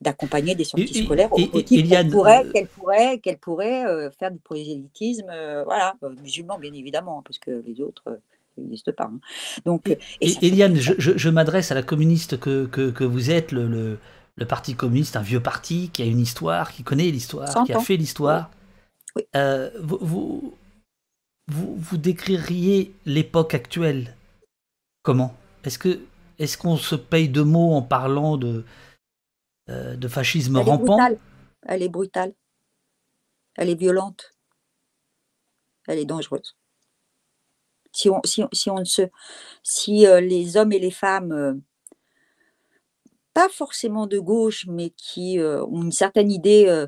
d'accompagner des sorties scolaires au motif qu'elles pourraient faire du prosélytisme, voilà, musulmans bien évidemment, parce que les autres n'existe pas. Hein. Donc, Eliane, je m'adresse à la communiste que vous êtes, le Parti communiste, un vieux parti qui a une histoire, qui connaît l'histoire, qui a fait l'histoire. Oui. Vous décririez l'époque actuelle comment? Est-ce qu'on se paye de mots en parlant de fascisme rampant? Elle est brutale. Elle est violente. Elle est dangereuse. Si les hommes et les femmes, pas forcément de gauche, mais qui ont une certaine idée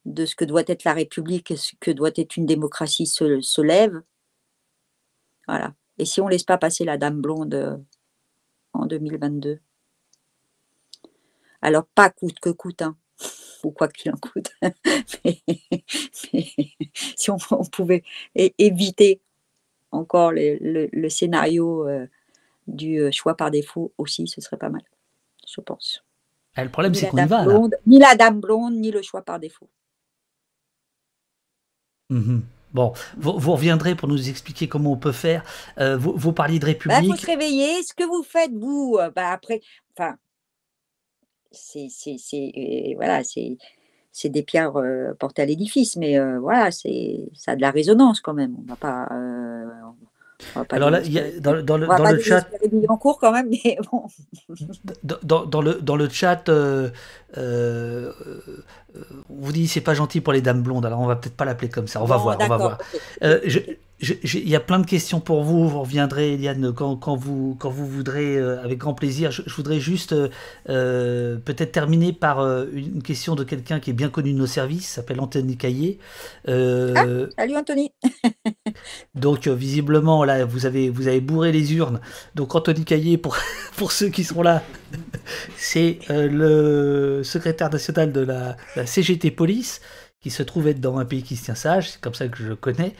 de ce que doit être la République et ce que doit être une démocratie se lèvent, voilà. Et si on laisse pas passer la dame blonde en 2022, alors pas coûte que coûte, hein, ou quoi qu'il en coûte, mais, mais si on pouvait éviter encore le scénario du choix par défaut aussi, ce serait pas mal, je pense. Le problème, Ni c'est la qu'on y dame va, là. blonde, ni la dame blonde, ni le choix par défaut. Mhm. Bon, vous reviendrez pour nous expliquer comment on peut faire. Vous parliez de Bah, faut se République. réveiller. Ce que vous faites, vous, bah, après, enfin, voilà, c'est des pierres portées à l'édifice, mais voilà, ça a de la résonance quand même. On va pas Alors là, il y a, désespérer, on va dans pas le chat, désespérer Billancourt quand même, mais bon. dans le chat, on vous dit c'est pas gentil pour les dames blondes. Alors on va peut-être pas l'appeler comme ça. On va Bon, voir, on va d'accord. voir. Ok, Il y a plein de questions pour vous. Vous reviendrez, Eliane, quand vous voudrez, avec grand plaisir. Je voudrais juste peut-être terminer par une question de quelqu'un qui est bien connu de nos services, s'appelle Anthony Caillé. Ah, salut Anthony. Donc visiblement là vous avez bourré les urnes. Donc Anthony Caillé pour ceux qui sont là, c'est le secrétaire national de la CGT Police qui se trouve être dans un pays qui se tient sage, c'est comme ça que je le connais,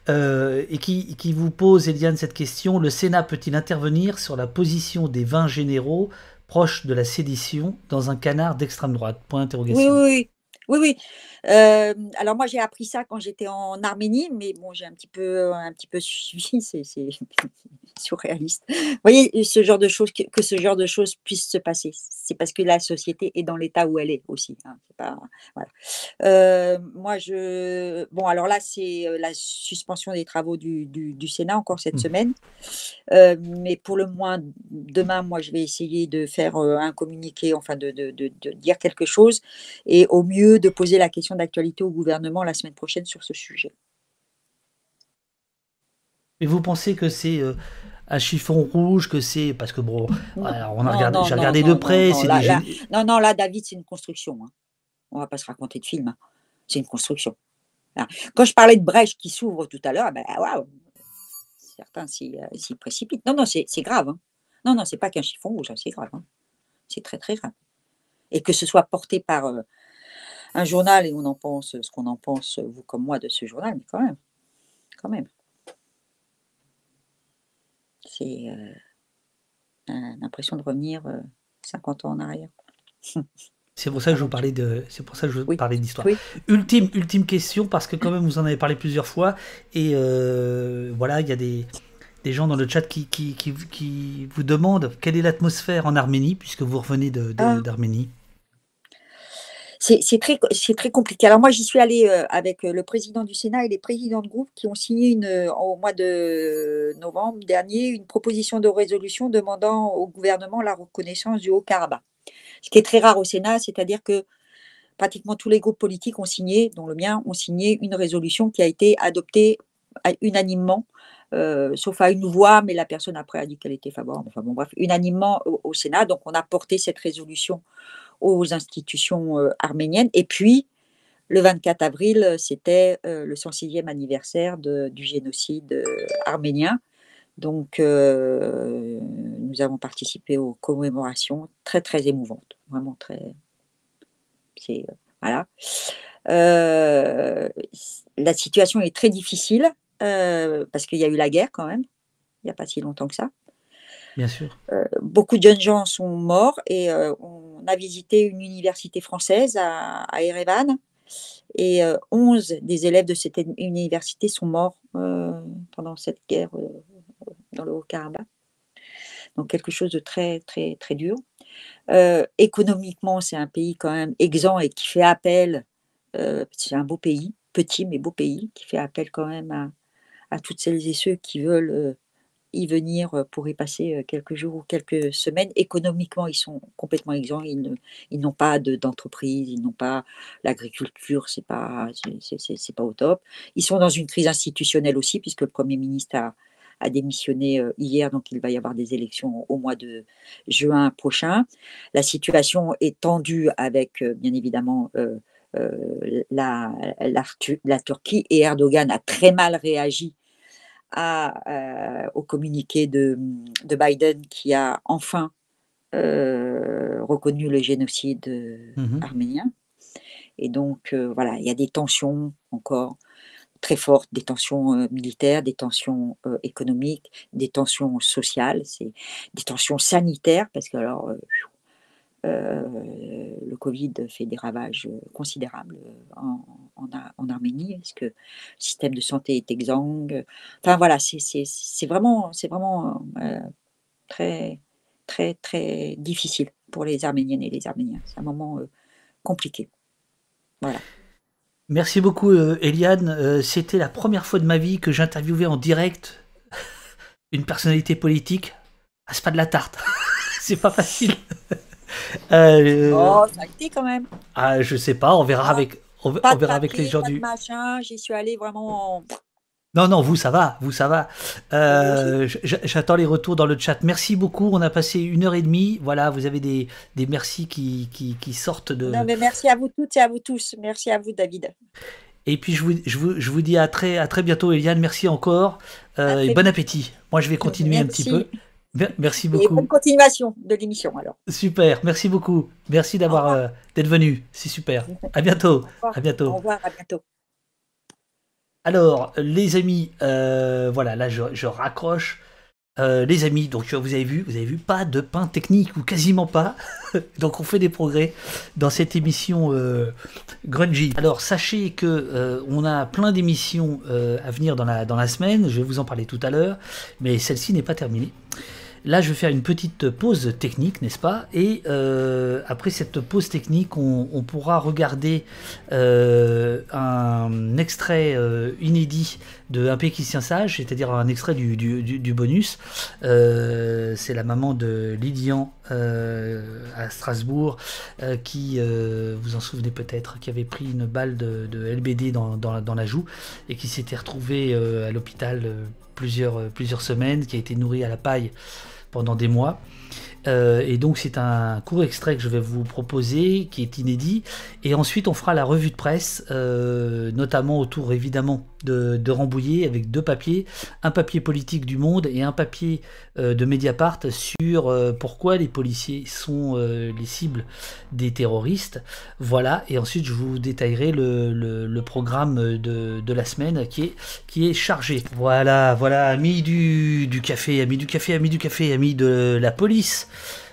et qui vous pose, Eliane, cette question: le Sénat peut-il intervenir sur la position des 20 généraux proches de la sédition dans un canard d'extrême droite? Point Oui, d'interrogation. oui, oui. Oui, oui. Alors moi, j'ai appris ça quand j'étais en Arménie, mais bon, j'ai un petit peu suivi, c'est surréaliste. Vous voyez, ce genre de choses, que ce genre de choses puisse se passer, c'est parce que la société est dans l'état où elle est aussi, hein, c'est pas, voilà. Moi, bon, alors là, c'est la suspension des travaux du Sénat encore cette semaine. Mais pour le moins, demain, moi, je vais essayer de faire un communiqué, enfin de dire quelque chose, et au mieux de poser la question d'actualité au gouvernement la semaine prochaine sur ce sujet. Et vous pensez que c'est un chiffon rouge, que c'est parce que bon, alors Non, j'ai non, regardé de non, près, non, c'est des non, là, David, c'est une construction, hein. On va pas se raconter de film, hein. C'est une construction. Voilà. Quand je parlais de brèche qui s'ouvre tout à l'heure, ben, waouh, certains s'y précipitent. Non, non, c'est grave, hein. Non, non, c'est pas qu'un chiffon rouge, hein, c'est grave, hein. C'est très, très grave. Et que ce soit porté par un journal, et on en pense ce qu'on en pense, vous comme moi, de ce journal, mais quand même. C'est l'impression de revenir 50 ans en arrière. C'est pour ça que je vous parlais d'histoire. Oui. Ultime question, parce que quand même vous en avez parlé plusieurs fois, et voilà, il y a des gens dans le chat qui vous demandent quelle est l'atmosphère en Arménie, puisque vous revenez d'Arménie. C'est très compliqué. Alors moi, j'y suis allée avec le président du Sénat et les présidents de groupe qui ont signé au mois de novembre dernier une proposition de résolution demandant au gouvernement la reconnaissance du Haut-Karabakh. Ce qui est très rare au Sénat, c'est-à-dire que pratiquement tous les groupes politiques ont signé, dont le mien, ont signé une résolution qui a été adoptée unanimement, sauf à une voix, mais la personne après a dit qu'elle était favorable. Enfin bon, bref, unanimement au Sénat. Donc on a porté cette résolution aux institutions arméniennes. Et puis, le 24 avril, c'était le 106e anniversaire du génocide arménien. Donc, nous avons participé aux commémorations très, très émouvantes. Vraiment très. Voilà. La situation est très difficile parce qu'il y a eu la guerre quand même, il n'y a pas si longtemps que ça. Bien sûr. Beaucoup de jeunes gens sont morts et on a visité une université française à Erevan et 11 des élèves de cette université sont morts pendant cette guerre dans le Haut-Karabakh. Donc quelque chose de très, très, très dur. Économiquement, c'est un pays quand même exempt et qui fait appel, c'est un beau pays, petit mais beau pays, qui fait appel quand même à toutes celles et ceux qui veulent y venir pour y passer quelques jours ou quelques semaines. Économiquement, ils sont complètement exempts, ils n'ont pas d'entreprise, ils n'ont pas l'agriculture, c'est pas au top. Ils sont dans une crise institutionnelle aussi, puisque le Premier ministre a démissionné hier, donc il va y avoir des élections au mois de juin prochain. La situation est tendue avec, bien évidemment, la Turquie, et Erdogan a très mal réagi au communiqué de Biden, qui a enfin reconnu le génocide arménien. Et donc, voilà, il y a des tensions encore très fortes, des tensions militaires, des tensions économiques, des tensions sociales, des tensions sanitaires, parce que alors, le Covid fait des ravages considérables en Arménie, parce que le système de santé est exsangue. Enfin voilà, c'est vraiment très, très, très difficile pour les Arméniennes et les Arméniens. C'est un moment compliqué. Voilà. Merci beaucoup, Eliane. C'était la première fois de ma vie que j'interviewais en direct une personnalité politique. Ah, c'est pas de la tarte. C'est pas facile. Oh, ça a été quand même. Ah, je sais pas, on verra avec, on verra avec les gens du. Machin, j'y suis allée vraiment. Non, vous, ça va, vous, ça va. J'attends les retours dans le chat. Merci beaucoup, on a passé 1h30. Voilà, vous avez des merci qui sortent de... Non, mais merci à vous toutes et à vous tous. Merci à vous, David. Et puis, je vous dis à très bientôt, Eliane. Merci encore. Et bon appétit. Moi, je vais continuer un petit peu. Merci beaucoup. Et bonne continuation de l'émission, alors. Super, merci beaucoup. Merci d'être venu. C'est super. À bientôt. À bientôt. Au revoir, à bientôt. Alors, les amis, voilà, là je raccroche. Les amis, donc vous avez vu, pas de pain technique, ou quasiment pas. Donc on fait des progrès dans cette émission grungy. Alors sachez que on a plein d'émissions à venir dans la semaine. Je vais vous en parler tout à l'heure, mais celle-ci n'est pas terminée. Là, je vais faire une petite pause technique, n'est-ce pas? Et après cette pause technique, on pourra regarder un extrait inédit de Un pays qui se tient sage, c'est-à-dire un extrait du bonus. C'est la maman de Lydian à Strasbourg qui, vous en souvenez peut-être, qui avait pris une balle de LBD dans la joue et qui s'était retrouvée à l'hôpital plusieurs semaines, qui a été nourrie à la paille pendant des mois. Et donc c'est un court extrait que je vais vous proposer, qui est inédit, et ensuite on fera la revue de presse, notamment autour évidemment de Rambouillet, avec 2 papiers, un papier politique du Monde et un papier de Mediapart sur pourquoi les policiers sont les cibles des terroristes. Voilà, et ensuite je vous détaillerai le programme de la semaine qui est chargé. Voilà, amis du café, amis de la police.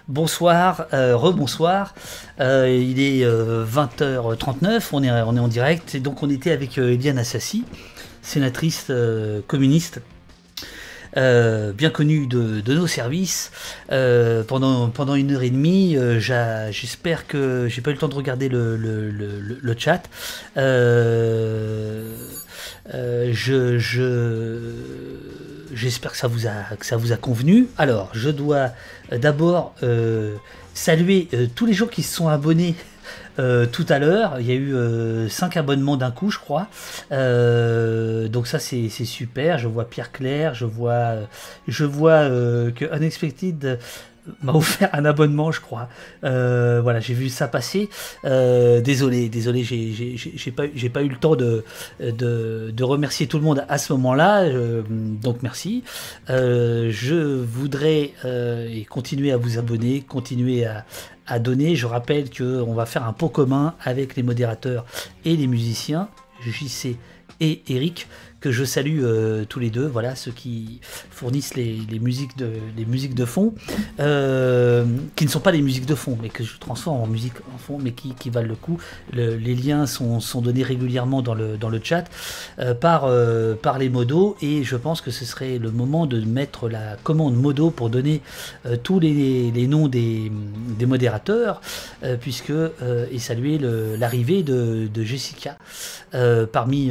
Bonsoir, rebonsoir. Il est 20h39, on est en direct, et donc on était avec Eliane Assassi, sénatrice communiste, bien connue de nos services, pendant 1h30. J'espère que j'ai pas eu le temps de regarder le chat. J'espère que ça vous a convenu. Alors, je dois d'abord saluer tous les gens qui se sont abonnés tout à l'heure. Il y a eu 5 abonnements d'un coup, je crois. Donc ça, c'est super. Je vois Pierre Claire, je vois que Unexpected m'a offert un abonnement, je crois. Voilà, j'ai vu ça passer. Désolé, j'ai pas eu le temps de remercier tout le monde à ce moment-là. Donc merci. Je voudrais et continuer à vous abonner, continuer à donner. Je rappelle qu'on va faire un pot commun avec les modérateurs et les musiciens, JC et Eric, que je salue tous les deux, voilà, ceux qui fournissent les musiques de fond, qui ne sont pas les musiques de fond, mais que je transforme en musique en fond, mais qui valent le coup. Les liens sont donnés régulièrement dans le chat par les modos, et je pense que ce serait le moment de mettre la commande modo pour donner tous les noms des modérateurs, puisque et saluer l'arrivée de Jessica parmi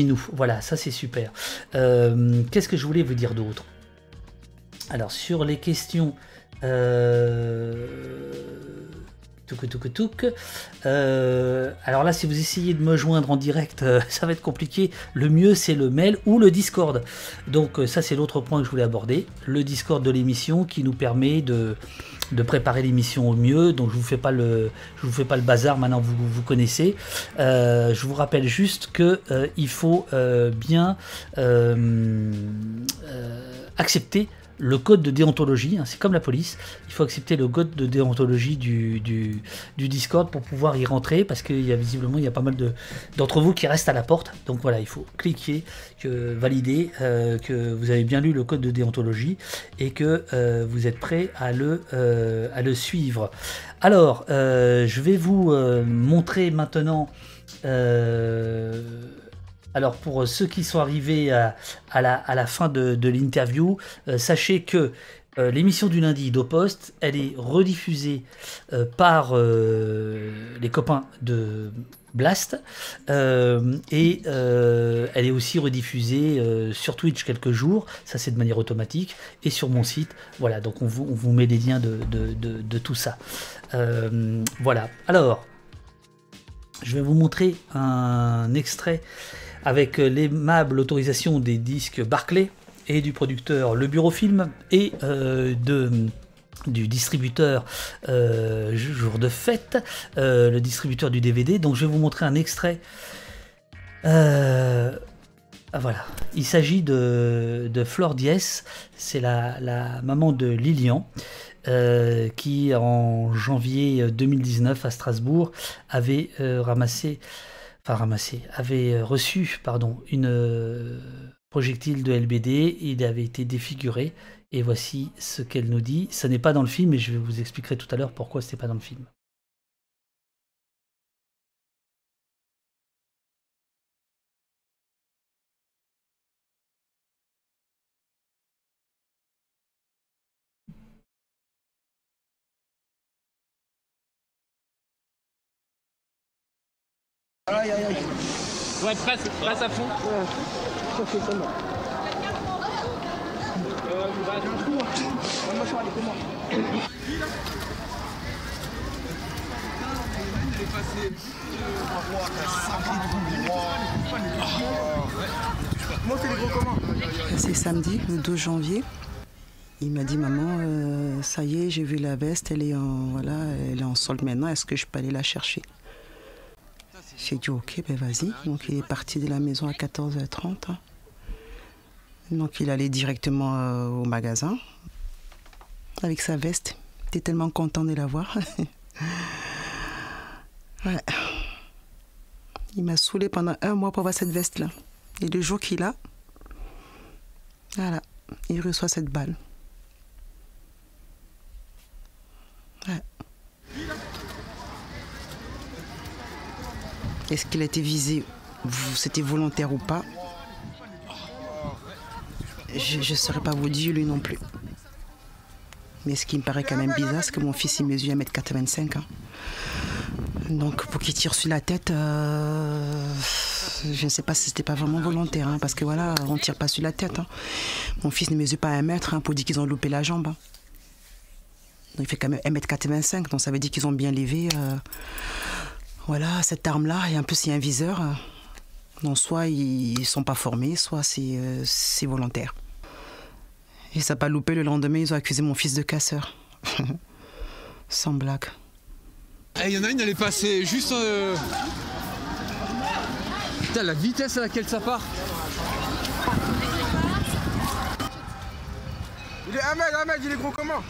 nous. Voilà, ça c'est super. Qu'est-ce que je voulais vous dire d'autre? Alors sur les questions Alors là, si vous essayez de me joindre en direct, ça va être compliqué. Le mieux, c'est le mail ou le Discord. Donc ça, c'est l'autre point que je voulais aborder. Le Discord de l'émission qui nous permet de préparer l'émission au mieux. Donc je vous fais pas le bazar. Maintenant, vous connaissez. Je vous rappelle juste que il faut bien accepter le code de déontologie, hein, c'est comme la police, il faut accepter le code de déontologie du Discord pour pouvoir y rentrer, parce qu'il y a visiblement il y a pas mal d'entre vous qui restent à la porte, donc voilà, il faut cliquer, valider que vous avez bien lu le code de déontologie et que vous êtes prêt à le suivre. Alors, je vais vous montrer maintenant... Alors pour ceux qui sont arrivés à la fin de l'interview, sachez que l'émission du lundi d'Au-Poste, elle est rediffusée par les copains de Blast et elle est aussi rediffusée sur Twitch quelques jours, ça c'est de manière automatique, et sur mon site. Voilà, donc on vous met les liens de tout ça. Voilà, alors je vais vous montrer un extrait avec l'aimable autorisation des disques Barclay et du producteur Le Bureau Film et du distributeur Jour de Fête, le distributeur du DVD. Donc je vais vous montrer un extrait. Voilà, il s'agit de Flore Diès, c'est la maman de Lilian. Qui en janvier 2019 à Strasbourg avait reçu une projectile de LBD, il avait été défiguré, et voici ce qu'elle nous dit. Ça n'est pas dans le film, et je vous expliquerai tout à l'heure pourquoi ce n'est pas dans le film. Aïe aïe aïe. Ouais, presse à fond. Ouais, c'est ça. C'est samedi, le 12 janvier. Il m'a dit, maman, ça y est, j'ai vu la veste, elle est en solde maintenant, est-ce que je peux aller la chercher? J'ai dit ok, ben vas-y. Donc il est parti de la maison à 14h30. Donc il allait directement au magasin avec sa veste. J'étais tellement content de la voir. Ouais. Il m'a saoulé pendant 1 mois pour avoir cette veste-là. Et le jour qu'il a, voilà, il reçoit cette balle. Ouais. Est-ce qu'il a été visé, c'était volontaire ou pas? Je ne saurais pas vous dire, lui non plus. Mais ce qui me paraît quand même bizarre, c'est que mon fils, il mesure 1m85. Hein. Donc pour qu'il tire sur la tête, je ne sais pas si c'était pas vraiment volontaire. Hein, parce que voilà, on ne tire pas sur la tête. Hein. Mon fils ne mesure pas 1 mètre, hein, pour dire qu'ils ont loupé la jambe. Hein. Donc, il fait quand même 1m85, donc ça veut dire qu'ils ont bien levé... Voilà, cette arme-là, et en plus il y a un viseur. Donc soit ils sont pas formés, soit c'est volontaire. Et ça n'a pas loupé, le lendemain, ils ont accusé mon fils de casseur. Sans blague. Il y en a une, elle est passée juste... Putain, la vitesse à laquelle ça part. Il est 1 mètre, il est gros comment?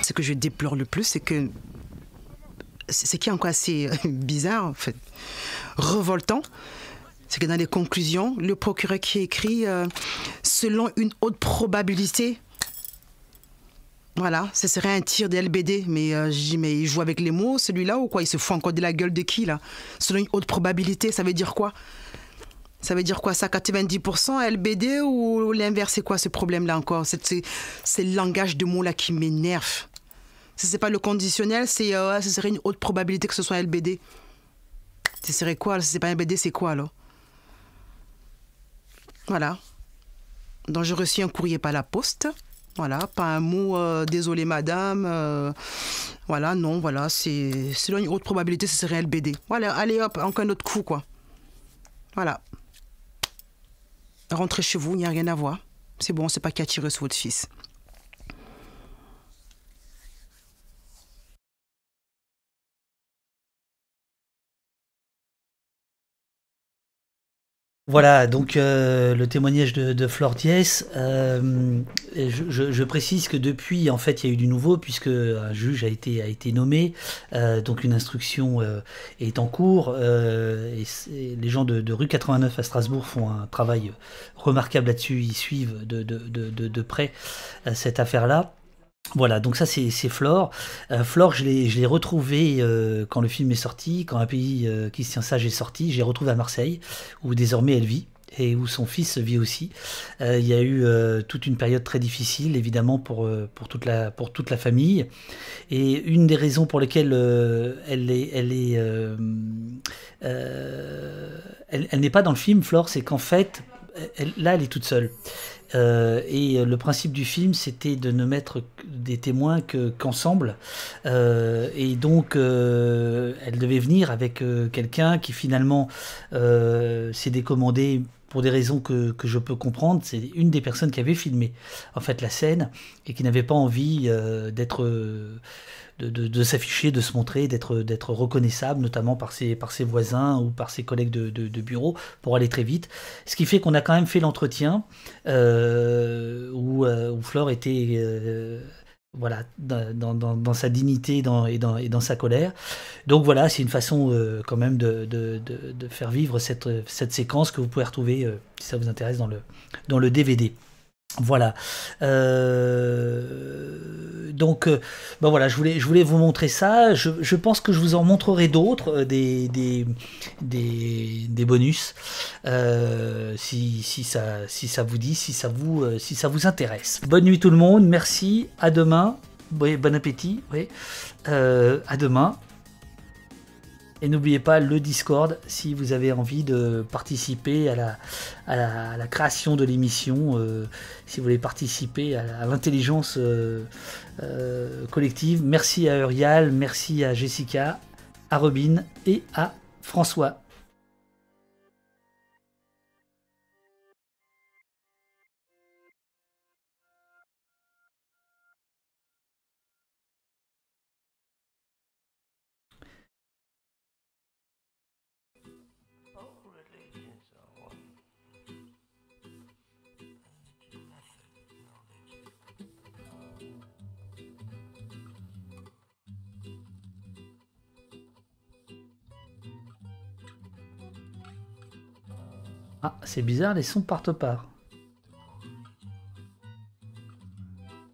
Ce que je déplore le plus, c'est que... Ce qui est encore assez bizarre, en fait, révoltant, c'est que dans les conclusions, le procureur qui écrit selon une haute probabilité, voilà, ce serait un tir de LBD. Mais je dis, mais il joue avec les mots, celui-là, ou quoi? Il se fout encore de la gueule de qui, là? Selon une haute probabilité, ça veut dire quoi? Ça veut dire quoi, ça, 90% LBD ou l'inverse? C'est quoi ce problème-là encore? C'est le langage de mots là qui m'énerve. Si ce n'est pas le conditionnel, ce serait une haute probabilité que ce soit LBD. Ce serait quoi? Si ce n'est pas LBD, c'est quoi alors? Voilà. Donc j'ai reçu un courrier par la poste. Voilà, pas un mot, désolé madame. Voilà, non, voilà, c'est selon une haute probabilité, ce serait LBD. Voilà, allez hop, encore un autre coup, quoi. Voilà. Rentrez chez vous, il n'y a rien à voir. C'est bon, c'est pas qui a tiré sur votre fils. Voilà, donc le témoignage de Flore Diès. Je précise que depuis, en fait, il y a eu du nouveau puisque un juge a été nommé, donc une instruction est en cours. Les gens de rue 89 à Strasbourg font un travail remarquable là-dessus. Ils suivent de près cette affaire-là. Voilà, donc ça c'est Flore. Flore, je l'ai retrouvée quand le film est sorti, quand Un pays qui se tient sage est sorti. J'ai retrouvé à Marseille, où désormais elle vit et où son fils vit aussi. Il y a eu toute une période très difficile, évidemment, pour toute la famille. Et une des raisons pour lesquelles elle n'est pas dans le film, Flore, c'est qu'en fait, là, elle est toute seule. Et le principe du film, c'était de ne mettre des témoins qu'ensemble. Et donc, elle devait venir avec quelqu'un qui finalement s'est décommandé pour des raisons que je peux comprendre. C'est une des personnes qui avait filmé en fait la scène et qui n'avait pas envie de s'afficher, de se montrer, d'être reconnaissable, notamment par ses voisins ou par ses collègues de bureau, pour aller très vite. Ce qui fait qu'on a quand même fait l'entretien où Flore était voilà, dans sa dignité et dans sa colère. Donc voilà, c'est une façon quand même de faire vivre cette séquence que vous pouvez retrouver, si ça vous intéresse, dans le DVD. Voilà. Donc, ben voilà, je voulais vous montrer ça. Je pense que je vous en montrerai d'autres, des bonus, si ça vous dit, si ça vous intéresse. Bonne nuit tout le monde. Merci. À demain. Oui, bon appétit. Oui. À demain. Et n'oubliez pas le Discord si vous avez envie de participer à la création de l'émission, si vous voulez participer à l'intelligence collective. Merci à Urial, merci à Jessica, à Robin et à François. Ah, c'est bizarre, les sons partent pas.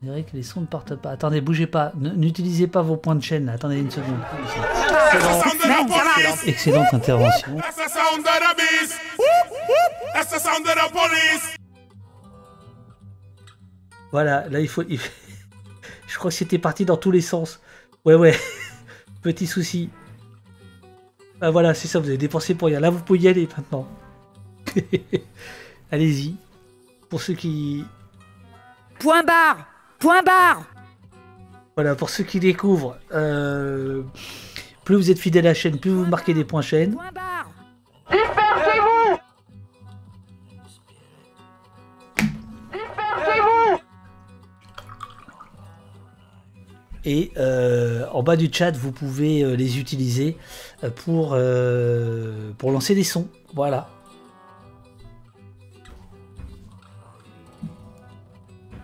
On dirait que les sons ne partent pas. Attendez, bougez pas. N'utilisez pas vos points de chaîne. Là. Attendez une seconde. Excellente intervention. Voilà, là il faut... Je crois que c'était parti dans tous les sens. Ouais. Petit souci. Ah, voilà, c'est ça, vous avez dépensé pour rien. Là, vous pouvez y aller maintenant. Allez-y. Pour ceux qui... Point barre. Voilà, pour ceux qui découvrent, plus vous êtes fidèle à la chaîne, plus vous marquez des points chaîne. Point barre. Dispersez-vous. Et en bas du chat, vous pouvez les utiliser pour lancer des sons. Voilà.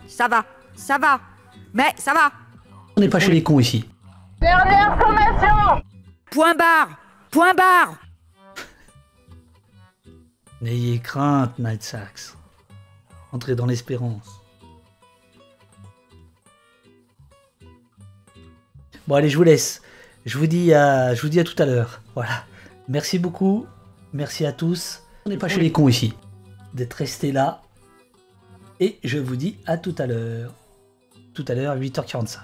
Ça va. Mais ça va. On n'est pas chez les cons ici. Dernière sommation. Point barre. N'ayez crainte, Night Sax. Entrez dans l'espérance. Bon, allez, je vous laisse. Je vous dis à tout à l'heure. Voilà. Merci beaucoup. Merci à tous. On n'est pas chez les cons ici. D'être restés là. Et je vous dis à tout à l'heure. Tout à l'heure, 8h45.